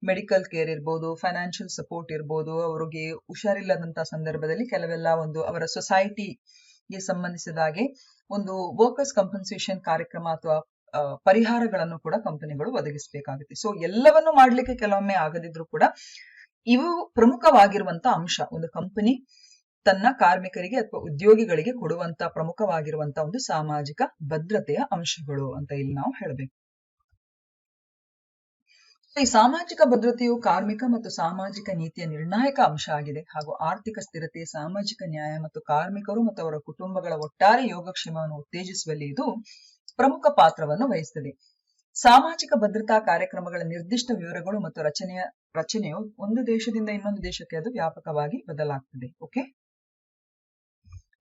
ಮೆಡಿಕಲ್ ಕೇರ್ ಇರ್ಬೋದು, ಫೈನಾನ್ಷಿಯಲ್ ಸಪೋರ್ಟ್ ಇರ್ಬೋದು, ಅವರಿಗೆ ಹುಷಾರಿಲ್ಲದಂತ ಸಂದರ್ಭದಲ್ಲಿ ಕೆಲವೆಲ್ಲ ಒಂದು ಅವರ ಸೊಸೈಟಿಗೆ ಸಂಬಂಧಿಸಿದ ಹಾಗೆ ಒಂದು ವರ್ಕರ್ಸ್ ಕಂಪನ್ಸೇಷನ್ ಕಾರ್ಯಕ್ರಮ ಅಥವಾ ಪರಿಹಾರಗಳನ್ನು ಕೂಡ ಕಂಪನಿಗಳು ಒದಗಿಸಬೇಕಾಗುತ್ತೆ. ಸೊ ಎಲ್ಲವನ್ನು ಮಾಡ್ಲಿಕ್ಕೆ ಕೆಲವೊಮ್ಮೆ ಆಗದಿದ್ರು ಕೂಡ ಇವು ಪ್ರಮುಖವಾಗಿರುವಂತ ಅಂಶ. ಒಂದು ಕಂಪನಿ ತನ್ನ ಕಾರ್ಮಿಕರಿಗೆ ಅಥವಾ ಉದ್ಯೋಗಿಗಳಿಗೆ ಕೊಡುವಂತ ಪ್ರಮುಖವಾಗಿರುವಂತ ಒಂದು ಸಾಮಾಜಿಕ ಭದ್ರತೆಯ ಅಂಶಗಳು ಅಂತ ಇಲ್ಲಿ ನಾವು ಹೇಳಬೇಕು. ಈ ಸಾಮಾಜಿಕ ಭದ್ರತೆಯು ಕಾರ್ಮಿಕ ಮತ್ತು ಸಾಮಾಜಿಕ ನೀತಿಯ ನಿರ್ಣಾಯಕ ಅಂಶ ಆಗಿದೆ ಹಾಗೂ ಆರ್ಥಿಕ ಸ್ಥಿರತೆ, ಸಾಮಾಜಿಕ ನ್ಯಾಯ ಮತ್ತು ಕಾರ್ಮಿಕರು ಮತ್ತು ಅವರ ಕುಟುಂಬಗಳ ಒಟ್ಟಾರೆ ಯೋಗಕ್ಷೇಮವನ್ನು ಉತ್ತೇಜಿಸುವಲ್ಲಿ ಇದು ಪ್ರಮುಖ ಪಾತ್ರವನ್ನು ವಹಿಸುತ್ತದೆ. ಸಾಮಾಜಿಕ ಭದ್ರತಾ ಕಾರ್ಯಕ್ರಮಗಳ ನಿರ್ದಿಷ್ಟ ವಿವರಗಳು ಮತ್ತು ರಚನೆಯು ಒಂದು ದೇಶದಿಂದ ಇನ್ನೊಂದು ದೇಶಕ್ಕೆ ಅದು ವ್ಯಾಪಕವಾಗಿ ಬದಲಾಗ್ತದೆ. ಓಕೆ,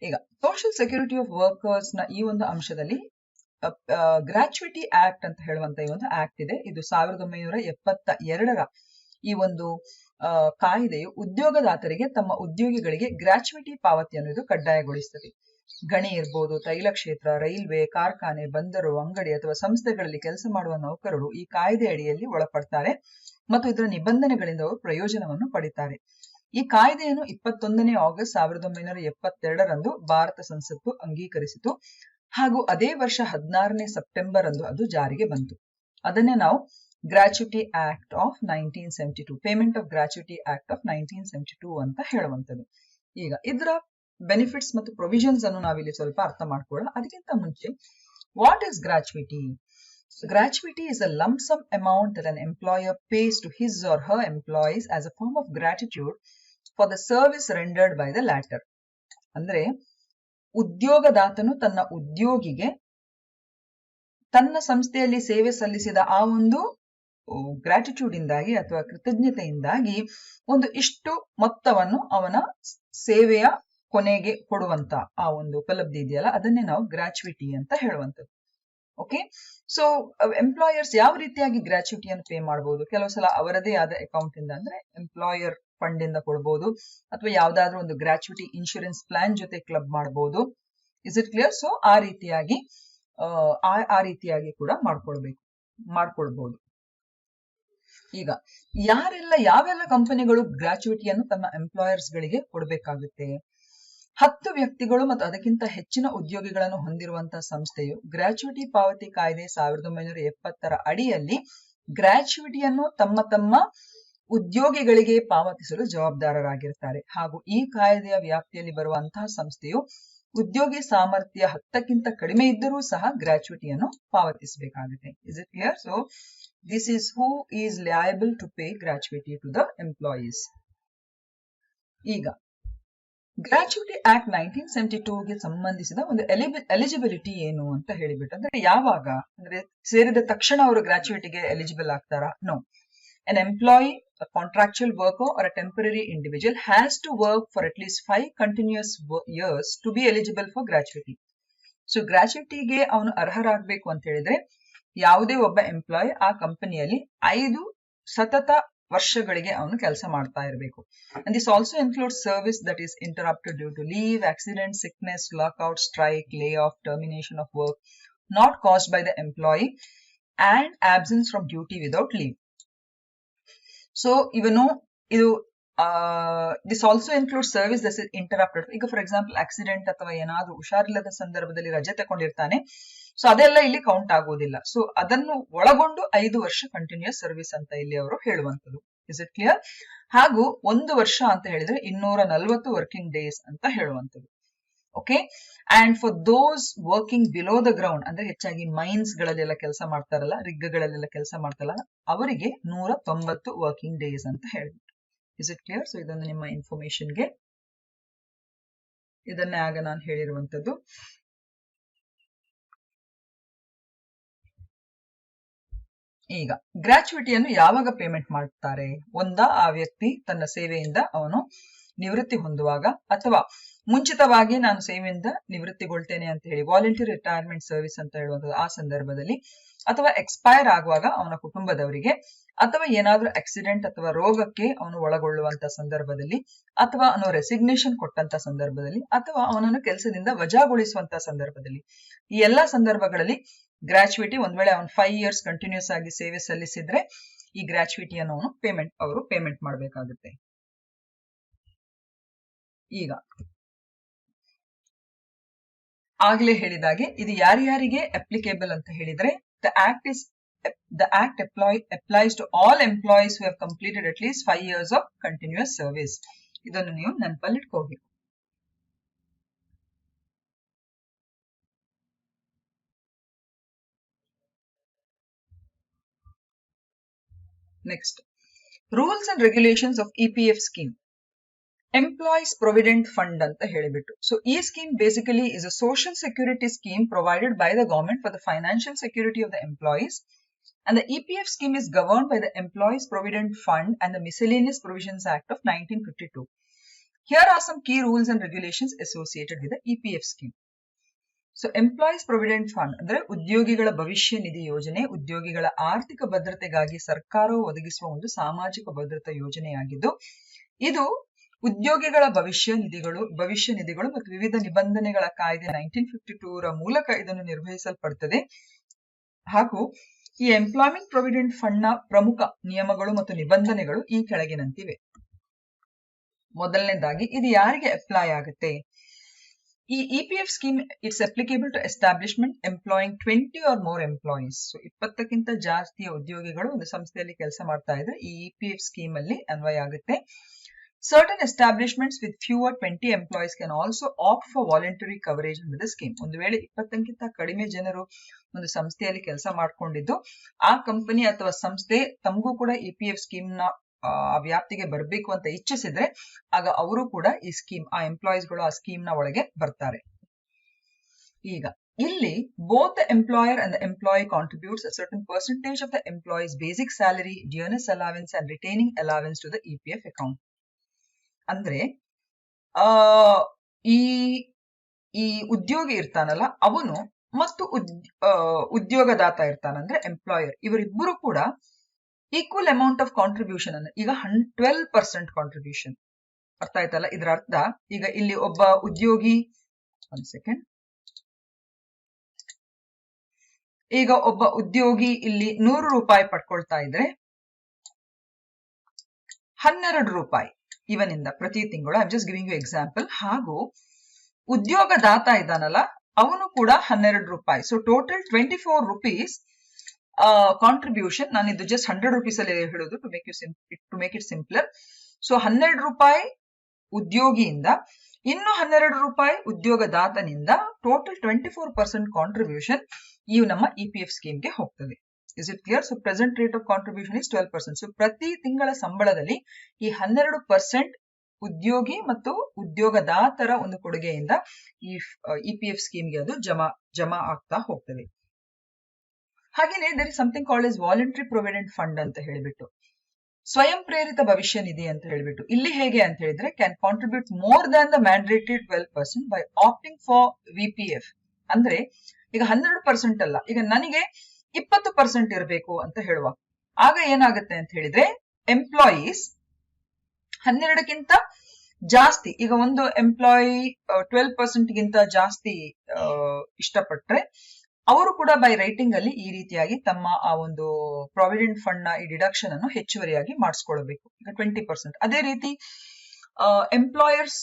ಈಗ ಸೋಷಿಯಲ್ ಸೆಕ್ಯೂರಿಟಿ ಆಫ್ ವರ್ಕರ್ಸ್ ನ ಈ ಒಂದು ಅಂಶದಲ್ಲಿ ಗ್ರಾಚ್ಯುಯಿಟಿ ಆಕ್ಟ್ ಅಂತ ಹೇಳುವಂತ ಈ ಒಂದು ಆಕ್ಟ್ ಇದೆ. ಇದು 1972ರ ಈ ಒಂದು ಕಾಯ್ದೆಯು ಉದ್ಯೋಗದಾತರಿಗೆ ತಮ್ಮ ಉದ್ಯೋಗಿಗಳಿಗೆ ಗ್ರಾಚ್ಯುಯಿಟಿ ಪಾವತಿಯನ್ನು ಇದು ಕಡ್ಡಾಯಗೊಳಿಸುತ್ತದೆ. ಗಣಿ ಇರ್ಬೋದು, ತೈಲ ಕ್ಷೇತ್ರ, ರೈಲ್ವೆ, ಕಾರ್ಖಾನೆ, ಬಂದರು, ಅಂಗಡಿ ಅಥವಾ ಸಂಸ್ಥೆಗಳಲ್ಲಿ ಕೆಲಸ ಮಾಡುವ ನೌಕರರು ಈ ಕಾಯ್ದೆ ಅಡಿಯಲ್ಲಿ ಒಳಪಡ್ತಾರೆ ಮತ್ತು ಇದರ ನಿಬಂಧನೆಗಳಿಂದ ಅವರು ಪ್ರಯೋಜನವನ್ನು ಪಡಿತಾರೆ. ಈ ಕಾಯ್ದೆಯನ್ನು 21ನೇ ಆಗಸ್ಟ್ 1972ರಂದು ಭಾರತ ಸಂಸತ್ತು ಅಂಗೀಕರಿಸಿತು ಹಾಗೂ ಅದೇ ವರ್ಷ 16ನೇ ಸೆಪ್ಟೆಂಬರ್ ಅಂದು ಅದು ಜಾರಿಗೆ ಬಂತು. ಅದನ್ನೇ ನಾವು gratuity act of 1972, payment of gratuity act of 1972 ಅಂತ ಹೇಳುವಂಥದ್ದು. ಈಗ ಇದರ ಬೆನಿಫಿಟ್ಸ್ ಮತ್ತು ಪ್ರೊವಿಷನ್ಸ್ ಅನ್ನು ನಾವಿಲ್ಲಿ ಸ್ವಲ್ಪ ಅರ್ಥ ಮಾಡ್ಕೊಳ್ಳೋಣ. ಅದಕ್ಕಿಂತ ಮುಂಚೆ, what is gratuity? Gratuity is a lump sum amount that an employer pays to his or her employees as a form of gratitude for the service rendered by the latter. ಅಂದ್ರೆ ಉದ್ಯೋಗದಾತನು ತನ್ನ ಉದ್ಯೋಗಿಗೆ ತನ್ನ ಸಂಸ್ಥೆಯಲ್ಲಿ ಸೇವೆ ಸಲ್ಲಿಸಿದ ಆ ಒಂದು ಗ್ರಾಟಿಟ್ಯೂಡ್ ಇಂದಾಗಿ ಅಥವಾ ಕೃತಜ್ಞತೆಯಿಂದಾಗಿ ಒಂದು ಇಷ್ಟು ಮೊತ್ತವನ್ನು ಅವನ ಸೇವೆಯ ಕೊನೆಗೆ ಕೊಡುವಂತ ಆ ಒಂದು ಉಪಲಬ್ಧಿ ಇದೆಯಲ್ಲ, ಅದನ್ನೇ ನಾವು ಗ್ರಾಚ್ಯುಯಿಟಿ ಅಂತ ಹೇಳುವಂಥದ್ದು. ಓಕೆ, ಸೊ ಎಂಪ್ಲಾಯರ್ಸ್ ಯಾವ ರೀತಿಯಾಗಿ ಗ್ರಾಚ್ಯುಯಿಟಿಯನ್ನು ಪೇ ಮಾಡಬಹುದು? ಕೆಲವು ಸಲ ಅವರದೇ ಆದ ಅಕೌಂಟ್ ಇಂದ, ಅಂದ್ರೆ ಎಂಪ್ಲಾಯರ್ ಫಂಡ್ ಇಂದ ಕೊಡಬಹುದು, ಅಥವಾ ಯಾವ್ದಾದ್ರು ಒಂದು ಗ್ರಾಚ್ಯುಯಿಟಿ ಇನ್ಶೂರೆನ್ಸ್ ಪ್ಲಾನ್ ಜೊತೆ ಕ್ಲಬ್ ಮಾಡಬಹುದು. Is it clear? ಸೊ ಆ ರೀತಿಯಾಗಿ ಕೂಡ ಮಾಡ್ಕೊಳ್ಬಹುದು. ಈಗ ಯಾವೆಲ್ಲ ಕಂಪನಿಗಳು ಗ್ರಾಚ್ಯುಯಿಟಿಯನ್ನು ತಮ್ಮ ಎಂಪ್ಲಾಯರ್ಸ್ ಗಳಿಗೆ ಕೊಡಬೇಕಾಗುತ್ತೆ? 10 ವ್ಯಕ್ತಿಗಳು ಮತ್ತು ಅದಕ್ಕಿಂತ ಹೆಚ್ಚಿನ ಉದ್ಯೋಗಿಗಳನ್ನು ಹೊಂದಿರುವಂತಹ ಸಂಸ್ಥೆಯು ಗ್ರಾಚ್ಯುಯಿಟಿ ಪಾವತಿ ಕಾಯ್ದೆ 1970ರ ಅಡಿಯಲ್ಲಿ ಗ್ರಾಚ್ಯುಯಿಟಿಯನ್ನು ತಮ್ಮ ಉದ್ಯೋಗಿಗಳಿಗೆ ಪಾವತಿಸಲು ಜವಾಬ್ದಾರರಾಗಿರ್ತಾರೆ ಹಾಗೂ ಈ ಕಾಯ್ದೆಯ ವ್ಯಾಪ್ತಿಯಲ್ಲಿ ಬರುವಂತಹ ಸಂಸ್ಥೆಯು ಉದ್ಯೋಗಿ ಸಾಮರ್ಥ್ಯ 10ಕ್ಕಿಂತ ಕಡಿಮೆ ಇದ್ದರೂ ಸಹ ಗ್ರಾಚ್ಯುಯಿಟಿಯನ್ನು ಪಾವತಿಸಬೇಕಾಗುತ್ತೆ. Is it clear? So this is who is liable to pay gratuity to the employees. ಈಗ ಗ್ರಾಚ್ಯುಯಿಟಿ ಆಕ್ಟ್ 1972ಗೆ ಸಂಬಂಧಿಸಿದ ಒಂದು ಎಲಿಜಿಬಿಲಿಟಿ ಏನು ಅಂತ ಹೇಳಿಬಿಟ್ಟು, ಅಂದ್ರೆ ಯಾವಾಗ ಅಂದ್ರೆ ಸೇರಿದ ತಕ್ಷಣ ಅವರು ಗ್ರಾಚ್ಯುಯಿಟಿಗೆ ಎಲಿಜಿಬಲ್ ಆಗ್ತಾರಾ? No. An employee, a contractual worker or a temporary individual has to work for at least 5 continuous years to be eligible for gratuity. So gratuityಗೆ ಅವನು ಅರ್ಹರಾಗಬೇಕು ಅಂತ ಹೇಳಿದ್ರೆ ಯಾವುದೇ ಒಬ್ಬ ಎಂಪ್ಲಾಯ್ ಆ ಕಂಪನಿಯಲ್ಲಿ 5 ಸತತ ವರ್ಷಗಳಿಗೆ ಅವನು ಕೆಲಸ ಮಾಡ್ತಾ ಇರಬೇಕು. And this also includes service that is interrupted due to leave, accident, sickness, lockout, strike, layoff, termination of work not caused by the employee and absence from duty without leave. So ಇವನು ಇದು this also includes service that is interrupted. ಈಗ for example accident ಅಥವಾ ಏನಾದ್ರೂ ಹುಷಾರಿಲ್ಲದ ಸಂದರ್ಭದಲ್ಲಿ ರಜೆ ತಗೊಂಡಿರ್ತಾನೆ, so ಅದೆಲ್ಲ ಇಲ್ಲಿ count ಆಗೋದಿಲ್ಲ. ಸೊ ಅದನ್ನು ಒಳಗೊಂಡು 5 ವರ್ಷ ಕಂಟಿನ್ಯೂಸ್ ಸರ್ವಿಸ್ ಅಂತ ಇಲ್ಲಿ ಅವರು ಹೇಳುವಂಥದ್ದು. Is it clear? ಹಾಗೂ 1 ವರ್ಷ ಅಂತ ಹೇಳಿದ್ರೆ 240 ವರ್ಕಿಂಗ್ ಡೇಸ್ ಅಂತ ಹೇಳುವಂಥದ್ದು. Okay, and for those working below the ground, ಅಂದ್ರೆ ಹೆಚ್ಚಾಗಿ ಮೈನ್ಸ್ ಗಳಲ್ಲೆಲ್ಲ ಕೆಲಸ ಮಾಡ್ತಾರಲ್ಲ, ರಿಗ್ಗಳಲ್ಲೆಲ್ಲ ಕೆಲಸ ಮಾಡ್ತಾರಲ್ಲ, ಅವರಿಗೆ 190 ವರ್ಕಿಂಗ್ ಡೇಸ್ ಅಂತ ಹೇಳ್ಬಿಟ್ಟು. Is it clear? ಸೊ ಇದೊಂದು ನಿಮ್ಮ ಇನ್ಫಾರ್ಮೇಶನ್ಗೆ ಇದನ್ನೇ ಆಗ ನಾನು ಹೇಳಿರುವಂತದ್ದು. ಈಗ ಗ್ರಾಚ್ಯುಟಿಯನ್ನು ಯಾವಾಗ ಪೇಮೆಂಟ್ ಮಾಡ್ತಾರೆ? ಆ ವ್ಯಕ್ತಿ ತನ್ನ ಸೇವೆಯಿಂದ ಅವನು ನಿವೃತ್ತಿ ಹೊಂದುವಾಗ, ಅಥವಾ ಮುಂಚಿತವಾಗಿ ನಾನು ಸೇವೆಯಿಂದ ನಿವೃತ್ತಿಗೊಳ್ತೇನೆ ಅಂತ ಹೇಳಿ ವಾಲಂಟರಿ ರಿಟೈರ್ಮೆಂಟ್ ಸರ್ವಿಸ್ ಅಂತ ಹೇಳುವಂಥದ್ದು ಆ ಸಂದರ್ಭದಲ್ಲಿ, ಅಥವಾ ಎಕ್ಸ್ಪೈರ್ ಆಗುವಾಗ ಅವನ ಕುಟುಂಬದವರಿಗೆ, ಅಥವಾ ಏನಾದ್ರೂ ಆಕ್ಸಿಡೆಂಟ್ ಅಥವಾ ರೋಗಕ್ಕೆ ಅವನು ಒಳಗೊಳ್ಳುವಂತ ಸಂದರ್ಭದಲ್ಲಿ, ಅಥವಾ ಅವನು ರೆಸಿಗ್ನೇಷನ್ ಕೊಟ್ಟಂತ ಸಂದರ್ಭದಲ್ಲಿ, ಅಥವಾ ಅವನನ್ನು ಕೆಲಸದಿಂದ ವಜಾಗೊಳಿಸುವಂತ ಸಂದರ್ಭದಲ್ಲಿ, ಈ ಎಲ್ಲಾ ಸಂದರ್ಭಗಳಲ್ಲಿ ಗ್ರಾಚ್ಯುಟಿ, ಒಂದ್ ವೇಳೆ ಅವನು 5 years ಕಂಟಿನ್ಯೂಸ್ ಆಗಿ ಸೇವೆ ಸಲ್ಲಿಸಿದ್ರೆ ಈ ಗ್ರಾಚ್ಯುಟಿಯನ್ನು ಅವರು ಪೇಮೆಂಟ್ ಮಾಡಬೇಕಾಗುತ್ತೆ. ಈಗ ಆಗ್ಲೇ ಹೇಳಿದಾಗೆ ಇದು ಯಾರ್ಯಾರಿಗೆ ಅಪ್ಲಿಕೇಬಲ್ ಅಂತ ಹೇಳಿದ್ರೆ, the act applies to all employees who have completed at least 5 years of continuous service. ಇದನ್ನು ನೀವು ನೆನಪಲ್ಲಿ ಇಟ್ಕೋಬೇಕು. Next, rules and regulations of EPF scheme. Employees provident fund ಅಂತ ಹೇಳಿಬಿಟ್ಟು. ಸೊ ಈ scheme basically is a social security scheme provided by the government for the financial security of the employees. And the EPF scheme is governed by the Employees Provident Fund and the Miscellaneous Provisions Act of 1952. Here are some key rules and regulations associated with the EPF scheme. So Employees Provident Fund ಅಂದ್ರೆ ಉದ್ಯೋಗಿಗಳ ಭವಿಷ್ಯ ನಿಧಿ ಯೋಜನೆ, ಉದ್ಯೋಗಿಗಳ ಆರ್ಥಿಕ ಭದ್ರತೆಗಾಗಿ ಸರ್ಕಾರವು ಒದಗಿಸುವ ಒಂದು ಸಾಮಾಜಿಕ ಭದ್ರತಾ ಯೋಜನೆಯಾಗಿದ್ದು, ಇದು ಉದ್ಯೋಗಿಗಳ ಭವಿಷ್ಯ ನಿಧಿಗಳು ಮತ್ತು ವಿವಿಧ ನಿಬಂಧನೆಗಳ ಕಾಯ್ದೆ 1952 ಮೂಲಕ ಇದನ್ನು ನಿರ್ವಹಿಸಲ್ಪಡುತ್ತದೆ. ಹಾಗೂ ಈ ಎಂಪ್ಲಾಯ್ಮೆಂಟ್ ಪ್ರೊವಿಡೆಂಟ್ ಫಂಡ್ ನ ಪ್ರಮುಖ ನಿಯಮಗಳು ಮತ್ತು ನಿಬಂಧನೆಗಳು ಈ ಕೆಳಗಿನಂತಿವೆ. ಮೊದಲನೇದಾಗಿ, ಇದು ಯಾರಿಗೆ ಅಪ್ಲೈ ಆಗುತ್ತೆ? ಈ EPF scheme it's applicable to establishment employing 20 or more employees. So 20ಕ್ಕಿಂತ ಜಾಸ್ತಿಯ ಉದ್ಯೋಗಿಗಳು ಒಂದು ಸಂಸ್ಥೆಯಲ್ಲಿ ಕೆಲಸ ಮಾಡ್ತಾ ಇದ್ರೆ ಈ EPF ಸ್ಕೀಮ್ ಅಲ್ಲಿ ಅನ್ವಯ ಆಗುತ್ತೆ. Certain establishments with fewer 20 employees can also opt for voluntary coverage under the scheme. ಒಂದು ವೇಳೆ 20ಕ್ಕಿಂತ ಕಡಿಮೆ ಜನರು ಒಂದು ಸಂಸ್ಥೆಯಲ್ಲಿ ಕೆಲಸ ಮಾಡ್ಕೊಂಡಿದ್ದು ಆ ಕಂಪನಿ ಅಥವಾ ಸಂಸ್ಥೆ ತಮಗೂ ಕೂಡ EPF ಸ್ಕೀಮ್ ನ ವ್ಯಾಪ್ತಿಗೆ ಬರಬೇಕು ಅಂತ ಇಚ್ಛಿಸಿದ್ರೆ ಆಗ ಅವರು ಕೂಡ ಈ ಸ್ಕೀಮ್, ಆ ಎಂಪ್ಲಾಯೀಸ್ಗಳು ಆ ಸ್ಕೀಮ್ ನ ಒಳಗೆ ಬರ್ತಾರೆ. ಈಗ ಇಲ್ಲಿ both the employer and the employee contributes a certain percentage of the employee's basic salary, dearness allowance and retaining allowance to the EPF account. ಅಂದ್ರೆ ಈ ಉದ್ಯೋಗಿ ಇರ್ತಾನಲ್ಲ ಅವನು ಮತ್ತು ಉದ್ಯೋಗದಾತ ಇರ್ತಾನಂದ್ರೆ ಎಂಪ್ಲಾಯರ್, ಇವರಿಬ್ಬರು ಕೂಡ ಈಕ್ವಲ್ ಅಮೌಂಟ್ ಆಫ್ ಕಾಂಟ್ರಿಬ್ಯೂಷನ್ ಅನ್ನು, ಈಗ 12% ಕಾಂಟ್ರಿಬ್ಯೂಷನ್, ಅರ್ಥ ಆಯ್ತಲ್ಲ? ಇದರ ಅರ್ಥ, ಈಗ ಇಲ್ಲಿ ಒಬ್ಬ ಉದ್ಯೋಗಿ, ಈಗ ಒಬ್ಬ ಉದ್ಯೋಗಿ ಇಲ್ಲಿ 100 ರೂಪಾಯಿ ಪಡ್ಕೊಳ್ತಾ ಇದ್ರೆ 12 ರೂಪಾಯಿ ಇವನಿಂದ ಪ್ರತಿ ತಿಂಗಳು, I am just giving you example. ಹಾಗೂ ಉದ್ಯೋಗದಾತ ಇದ್ದಾನಲ್ಲ ಅವನು ಕೂಡ 12 ರೂಪಾಯಿ. So total 24 rupees contribution. ನಾನು ಇದು ಜಸ್ಟ್ 100 rupees ಅಲ್ಲಿ ಹೇಳೋದು to make it simpler. So 12 ರೂಪಾಯಿ ಉದ್ಯೋಗಿಯಿಂದ, ಇನ್ನು 12 ರೂಪಾಯಿ ಉದ್ಯೋಗದಾತನಿಂದ, ಟೋಟಲ್ 24% ಕಾಂಟ್ರಿಬ್ಯೂಷನ್ ಈ ನಮ್ಮ EPF ಸ್ಕೀಮ್ಗೆ ಹೋಗ್ತದೆ. Is it clear? So present rate of contribution is 12%. So ಪ್ರತಿ ತಿಂಗಳ ಸಂಬಳದಲ್ಲಿ ಈ 12% ಉದ್ಯೋಗಿ ಮತ್ತು ಉದ್ಯೋಗದಾತರ ಒಂದು ಕೊಡುಗೆಯಿಂದ ಈ EPF ಸ್ಕೀಮ್ಗೆ ಅದು ಜಮಾ ಆಗ್ತಾ ಹೋಗ್ತದೆ. ಹಾಗೇನೆ there is something called as voluntary provident fund ಅಂತ ಹೇಳಿಬಿಟ್ಟು, ಸ್ವಯಂ ಪ್ರೇರಿತ ಭವಿಷ್ಯ ನಿಧಿ ಅಂತ ಹೇಳಿಬಿಟ್ಟು. ಇಲ್ಲಿ ಹೇಗೆ ಅಂತ ಹೇಳಿದ್ರೆ, can contribute more than the mandatory 12% by opting for VPF. ಅಂದ್ರೆ ಈಗ 12% ಅಲ್ಲ, ಈಗ ನನಗೆ 20% ಇರಬೇಕು ಅಂತ ಹೇಳುವ, ಆಗ ಏನಾಗುತ್ತೆ ಅಂತ ಹೇಳಿದ್ರೆ ಎಂಪ್ಲಾಯೀಸ್ 12ಕ್ಕಿಂತ ಜಾಸ್ತಿ, ಈಗ ಒಂದು ಎಂಪ್ಲಾಯಿ 12% ಗಿಂತ ಜಾಸ್ತಿ ಇಷ್ಟಪಟ್ರೆ ಅವರು ಕೂಡ ಬೈ ರೈಟಿಂಗ್ ಅಲ್ಲಿ ಈ ರೀತಿಯಾಗಿ ತಮ್ಮ ಆ ಒಂದು ಪ್ರಾವಿಡೆಂಟ್ ಫಂಡ್ ನ ಈ ಡಿಡಕ್ಷನ್ ಅನ್ನು ಹೆಚ್ಚುವರಿಯಾಗಿ ಮಾಡಿಸ್ಕೊಳ್ಬೇಕು. ಈಗ 20%. ಅದೇ ರೀತಿ ಎಂಪ್ಲಾಯರ್ಸ್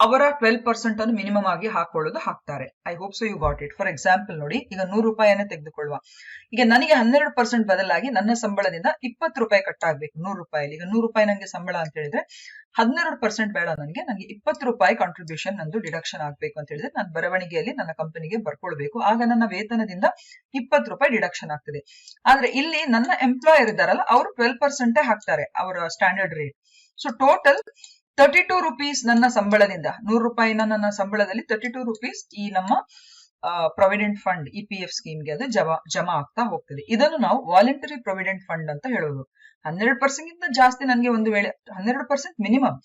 ಅವರ 12% ಅನ್ನು ಮಿನಿಮಮ್ ಆಗಿ ಹಾಕ್ತಾರೆ. I hope so you got it. For example ನೋಡಿ, ಈಗ 100 ರೂಪಾಯಿಯನ್ನ ತೆಗೆದುಕೊಳ್ಳುವ, ಈಗ ನನಗೆ 12% ಬದಲಾಗಿ ನನ್ನ ಸಂಬಳದಿಂದ 20 ರೂಪಾಯಿ ಕಟ್ ಆಗ್ಬೇಕು 100 ರೂಪಾಯಿ. ಈಗ 100 ರೂಪಾಯಿ ನಂಗೆ ಸಂಬಳ ಅಂತ ಹೇಳಿದ್ರೆ 12% ಬೇಡ, ನನಗೆ 20 ರೂಪಾಯಿ ಕಾಂಟ್ರಿಬ್ಯೂಷನ್ ನಂದು ಡಿಡಕ್ಷನ್ ಆಗ್ಬೇಕು ಅಂತ ಹೇಳಿದ್ರೆ ನಾನು ಬರವಣಿಗೆಯಲ್ಲಿ ನನ್ನ ಕಂಪನಿಗೆ ಬರ್ಕೊಳ್ಬೇಕು. ಆಗ ನನ್ನ ವೇತನದಿಂದ 20 ರೂಪಾಯಿ ಡಿಡಕ್ಷನ್ ಆಗ್ತದೆ. ಆದ್ರೆ ಇಲ್ಲಿ ನನ್ನ ಎಂಪ್ಲಾಯರ್ ಇದ್ದಾರಲ್ಲ ಅವರು 12% ಹಾಕ್ತಾರೆ, ಅವರ standard rate. So total 32 rupees ನನ್ನ ಸಂಬಳದಿಂದ, 100 ರೂಪಾಯಿನ ನನ್ನ ಸಂಬಳದಲ್ಲಿ 32 rupees ಈ ನಮ್ಮ ಪ್ರಾವಿಡೆಂಟ್ ಫಂಡ್ EPF ಸ್ಕೀಮ್ಗೆ ಅದು ಜಮಾ ಆಗ್ತಾ ಹೋಗ್ತದೆ. ಇದನ್ನು ನಾವು ವಾಲಂಟರಿ ಪ್ರಾವಿಡೆಂಟ್ ಫಂಡ್ ಅಂತ ಹೇಳೋದು. 12% ಗಿಂತ ಜಾಸ್ತಿ ನನಗೆ ಒಂದು ವೇಳೆ 12% ಮಿನಿಮಮ್,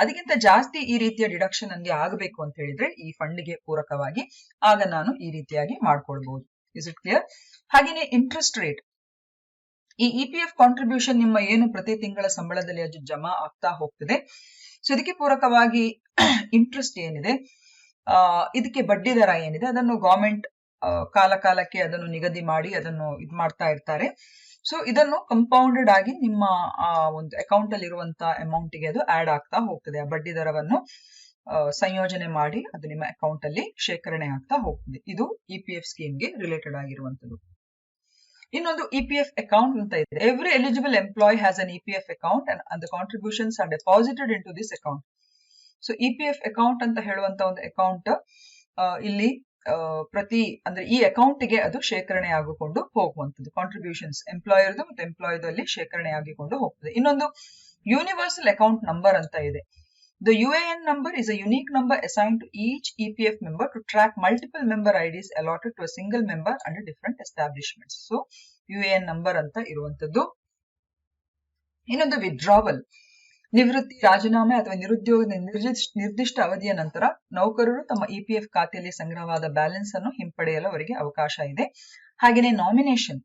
ಅದಕ್ಕಿಂತ ಜಾಸ್ತಿ ಈ ರೀತಿಯ ಡಿಡಕ್ಷನ್ ನನಗೆ ಆಗಬೇಕು ಅಂತ ಹೇಳಿದ್ರೆ ಈ ಫಂಡ್ಗೆ ಪೂರಕವಾಗಿ ಆಗ ನಾನು ಈ ರೀತಿಯಾಗಿ ಮಾಡ್ಕೊಳ್ಬಹುದು. Is it clear? ಹಾಗೇನೆ ಇಂಟ್ರೆಸ್ಟ್ ರೇಟ್, ಈ EPF ಕಾಂಟ್ರಿಬ್ಯೂಷನ್ ನಿಮ್ಮ ಏನು ಪ್ರತಿ ತಿಂಗಳ ಸಂಬಳದಲ್ಲಿ ಅದು ಜಮಾ ಆಗ್ತಾ ಹೋಗ್ತದೆ. ಸೊ ಇದಕ್ಕೆ ಪೂರಕವಾಗಿ ಇಂಟ್ರೆಸ್ಟ್ ಏನಿದೆ, ಇದಕ್ಕೆ ಬಡ್ಡಿ ದರ ಏನಿದೆ ಅದನ್ನು ಗವರ್ಮೆಂಟ್ ಕಾಲ ಕಾಲಕ್ಕೆ ಅದನ್ನು ನಿಗದಿ ಮಾಡಿ ಅದನ್ನು ಇದು ಮಾಡ್ತಾ ಇರ್ತಾರೆ. ಸೊ ಇದನ್ನು ಕಂಪೌಂಡೆಡ್ ಆಗಿ ನಿಮ್ಮ ಒಂದು ಅಕೌಂಟ್ ಅಲ್ಲಿ ಇರುವಂತಹ ಅಮೌಂಟ್ ಗೆ ಅದು ಆಡ್ ಆಗ್ತಾ ಹೋಗ್ತದೆ. ಆ ಬಡ್ಡಿ ದರವನ್ನು ಸಂಯೋಜನೆ ಮಾಡಿ ಅದು ನಿಮ್ಮ ಅಕೌಂಟ್ ಅಲ್ಲಿ ಶೇಖರಣೆ ಆಗ್ತಾ ಹೋಗ್ತದೆ. ಇದು EPF ಸ್ಕೀಮ್ಗೆ ರಿಲೇಟೆಡ್ ಆಗಿರುವಂತದ್ದು. ಇನ್ನೊಂದು EPF ಅಕೌಂಟ್ ಅಂತ ಇದೆ. Every eligible employee has an EPF account and the contributions are deposited into this account. So EPF account ಅಂತ ಹೇಳುವಂತ ಒಂದು ಅಕೌಂಟ್ ಇಲ್ಲಿ ಪ್ರತಿ ಅಂದ್ರೆ ಈ ಅಕೌಂಟ್ ಗೆ ಅದು ಶೇಖರಣೆ ಆಗಿಕೊಂಡು ಹೋಗುವಂತದ್ದು. ಕಾಂಟ್ರಿಬ್ಯೂಷನ್ಸ್ ಎಂಪ್ಲಾಯರ್ದು ಮತ್ತು ಎಂಪ್ಲಾಯ್ದಲ್ಲಿ ಶೇಖರಣೆ ಆಗಿಕೊಂಡು ಹೋಗ್ತದೆ. ಇನ್ನೊಂದು ಯೂನಿವರ್ಸಲ್ ಅಕೌಂಟ್ ನಂಬರ್ ಅಂತ ಇದೆ. The UAN number is a unique number assigned to each EPF member to track multiple member IDs allotted to a single member under different establishments. So UAN number ಅಂತ ಇರುವಂತದ್ದು. ಇನ್ನೊಂದು withdrawal, ನಿವೃತ್ತಿ, ರಾಜೀನಾಮೆ ಅಥವಾ ನಿರುದ್ಯೋಗದ ನಿರ್ದಿಷ್ಟ ಅವಧಿಯ ನಂತರ ನೌಕರರು ತಮ್ಮ EPF ಖಾತೆಯಲ್ಲಿ ಸಂಗ್ರಹವಾದ ಬ್ಯಾಲೆನ್ಸ್ ಅನ್ನು ಹಿಂಪಡೆಯಲು ಅವರಿಗೆ ಅವಕಾಶ ಇದೆ. ಹಾಗೆಯೇ ನಾಮಿನೇಷನ್,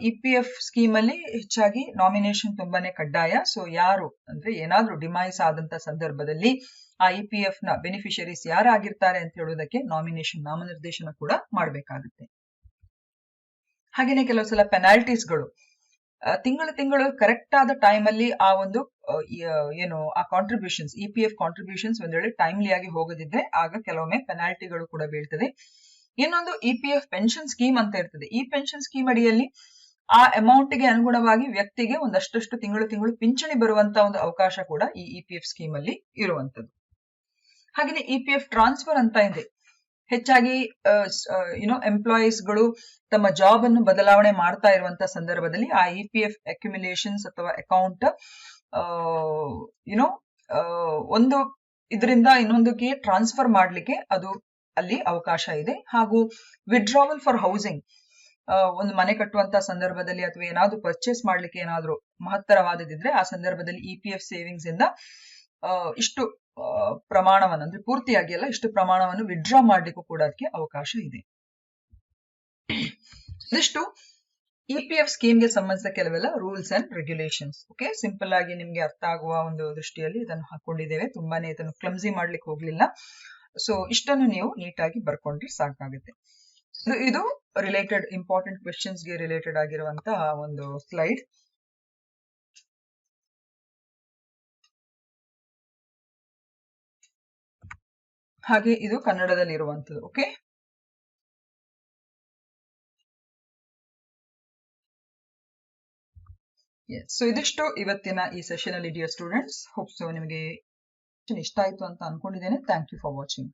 EPF ಸ್ಕೀಮ್ ಅಲ್ಲಿ ಹೆಚ್ಚಾಗಿ ನಾಮಿನೇಷನ್ ತುಂಬಾನೇ ಕಡ್ಡಾಯ. ಸೊ ಯಾರು ಅಂದ್ರೆ ಏನಾದ್ರೂ ಡಿಮೈಸ್ ಆದಂತ ಸಂದರ್ಭದಲ್ಲಿ ಆ EPF ನ ಬೆನಿಫಿಷರೀಸ್ ಯಾರಾಗಿರ್ತಾರೆ ಅಂತ ಹೇಳೋದಕ್ಕೆ ನಾಮಿನೇಷನ್, ನಾಮನಿರ್ದೇಶನ ಕೂಡ ಮಾಡಬೇಕಾಗುತ್ತೆ. ಹಾಗೇನೆ ಕೆಲವು ಸಲ ಪೆನಾಲ್ಟೀಸ್ಗಳು, ತಿಂಗಳು ಕರೆಕ್ಟ್ ಆದ ಟೈಮ್ ಅಲ್ಲಿ ಆ ಒಂದು ಏನು ಆ ಕಾಂಟ್ರಿಬ್ಯೂಷನ್ಸ್ EPF ಕಾಂಟ್ರಿಬ್ಯೂಷನ್ಸ್ ಒಂದ್ ವೇಳೆ ಟೈಮ್ಲಿ ಆಗಿ ಹೋಗದಿದ್ರೆ ಆಗ ಕೆಲವೊಮ್ಮೆ ಪೆನಾಲ್ಟಿಗಳು ಕೂಡ ಬೀಳ್ತದೆ. ಇನ್ನೊಂದು EPF ಪೆನ್ಷನ್ ಸ್ಕೀಮ್ ಅಂತ ಇರ್ತದೆ. ಈ ಪೆನ್ಷನ್ ಸ್ಕೀಮ್ ಅಡಿಯಲ್ಲಿ ಆ ಅಮೌಂಟ್ ಗೆ ಅನುಗುಣವಾಗಿ ವ್ಯಕ್ತಿಗೆ ಒಂದಷ್ಟು ತಿಂಗಳು ಪಿಂಚಣಿ ಬರುವಂತ ಒಂದು ಅವಕಾಶ ಕೂಡ ಈ EPF ಸ್ಕೀಮ್ ಅಲ್ಲಿ ಇರುವಂತದ್ದು. ಹಾಗೆಯೇ EPF ಟ್ರಾನ್ಸ್ಫರ್ ಅಂತ ಇದೆ. ಹೆಚ್ಚಾಗಿ ಎಂಪ್ಲಾಯೀಸ್ ಗಳು ತಮ್ಮ ಜಾಬ್ ಅನ್ನು ಬದಲಾವಣೆ ಮಾಡ್ತಾ ಇರುವಂತ ಸಂದರ್ಭದಲ್ಲಿ ಆ EPF ಅಕ್ಯುಮುಲೇಷನ್ಸ್ ಅಥವಾ ಅಕೌಂಟ್ ಒಂದು ಇದರಿಂದ ಇನ್ನೊಂದಕ್ಕೆ ಟ್ರಾನ್ಸ್ಫರ್ ಮಾಡ್ಲಿಕ್ಕೆ ಅದು ಅಲ್ಲಿ ಅವಕಾಶ ಇದೆ. ಹಾಗೂ ವಿಡ್ರಾವಲ್ ಫಾರ್ ಹೌಸಿಂಗ್, ಒಂದು ಮನೆ ಕಟ್ಟುವಂತ ಸಂದರ್ಭದಲ್ಲಿ ಅಥವಾ ಏನಾದ್ರು ಪರ್ಚೇಸ್ ಮಾಡ್ಲಿಕ್ಕೆ ಏನಾದ್ರು ಮಹತ್ತರವಾದದಿದ್ರೆ ಆ ಸಂದರ್ಭದಲ್ಲಿ EPF ಸೇವಿಂಗ್ಸ್ ಇಂದ ಇಷ್ಟು ಪ್ರಮಾಣವನ್ನು ಅಂದ್ರೆ ಪೂರ್ತಿಯಾಗಿ ಅಲ್ಲ ಇಷ್ಟು ಪ್ರಮಾಣವನ್ನು ವಿಡ್ರಾ ಮಾಡ್ಲಿಕ್ಕೂ ಕೂಡ ಅದಕ್ಕೆ ಅವಕಾಶ ಇದೆ. ಇದಿಷ್ಟು EPF ಸ್ಕೀಮ್ಗೆ ಸಂಬಂಧಿಸಿದ ಕೆಲವೆಲ್ಲ rules and regulations. Okay, simple ಆಗಿ ನಿಮ್ಗೆ ಅರ್ಥ ಆಗುವ ಒಂದು ದೃಷ್ಟಿಯಲ್ಲಿ ಇದನ್ನು ಹಾಕೊಂಡಿದ್ದೇವೆ. ತುಂಬಾನೇ ಇದನ್ನು ಕ್ಲಮ್ಸಿ ಮಾಡ್ಲಿಕ್ಕೆ ಹೋಗ್ಲಿಲ್ಲ. ಸೊ ಇಷ್ಟನ್ನು ನೀವು ನೀಟಾಗಿ ಬರ್ಕೊಂಡ್ರೆ ಸಾಕಾಗುತ್ತೆ. ಇದು ರಿಲೇಟೆಡ್ ಇಂಪಾರ್ಟೆಂಟ್ ಕ್ವೆಶ್ಚನ್ಸ್ ಗೆ ರಿಲೇಟೆಡ್ ಆಗಿರುವಂತಹ ಒಂದು ಸ್ಲೈಡ್. ಹಾಗೆ ಇದು ಕನ್ನಡದಲ್ಲಿ ಇರುವಂತದ್ದು. ಓಕೆ, ಸೊ ಇದಿಷ್ಟು ಇವತ್ತಿನ ಈ ಸೆಷನ್ ಅಲ್ಲಿ ಡಿಯರ್ ಸ್ಟೂಡೆಂಟ್ಸ್. ಹೋಪ್ ಸೊ ನಿಮಗೆ ಇಷ್ಟ ಆಯ್ತು ಅಂತ ಅನ್ಕೊಂಡಿದ್ದೇನೆ. Thank you for watching.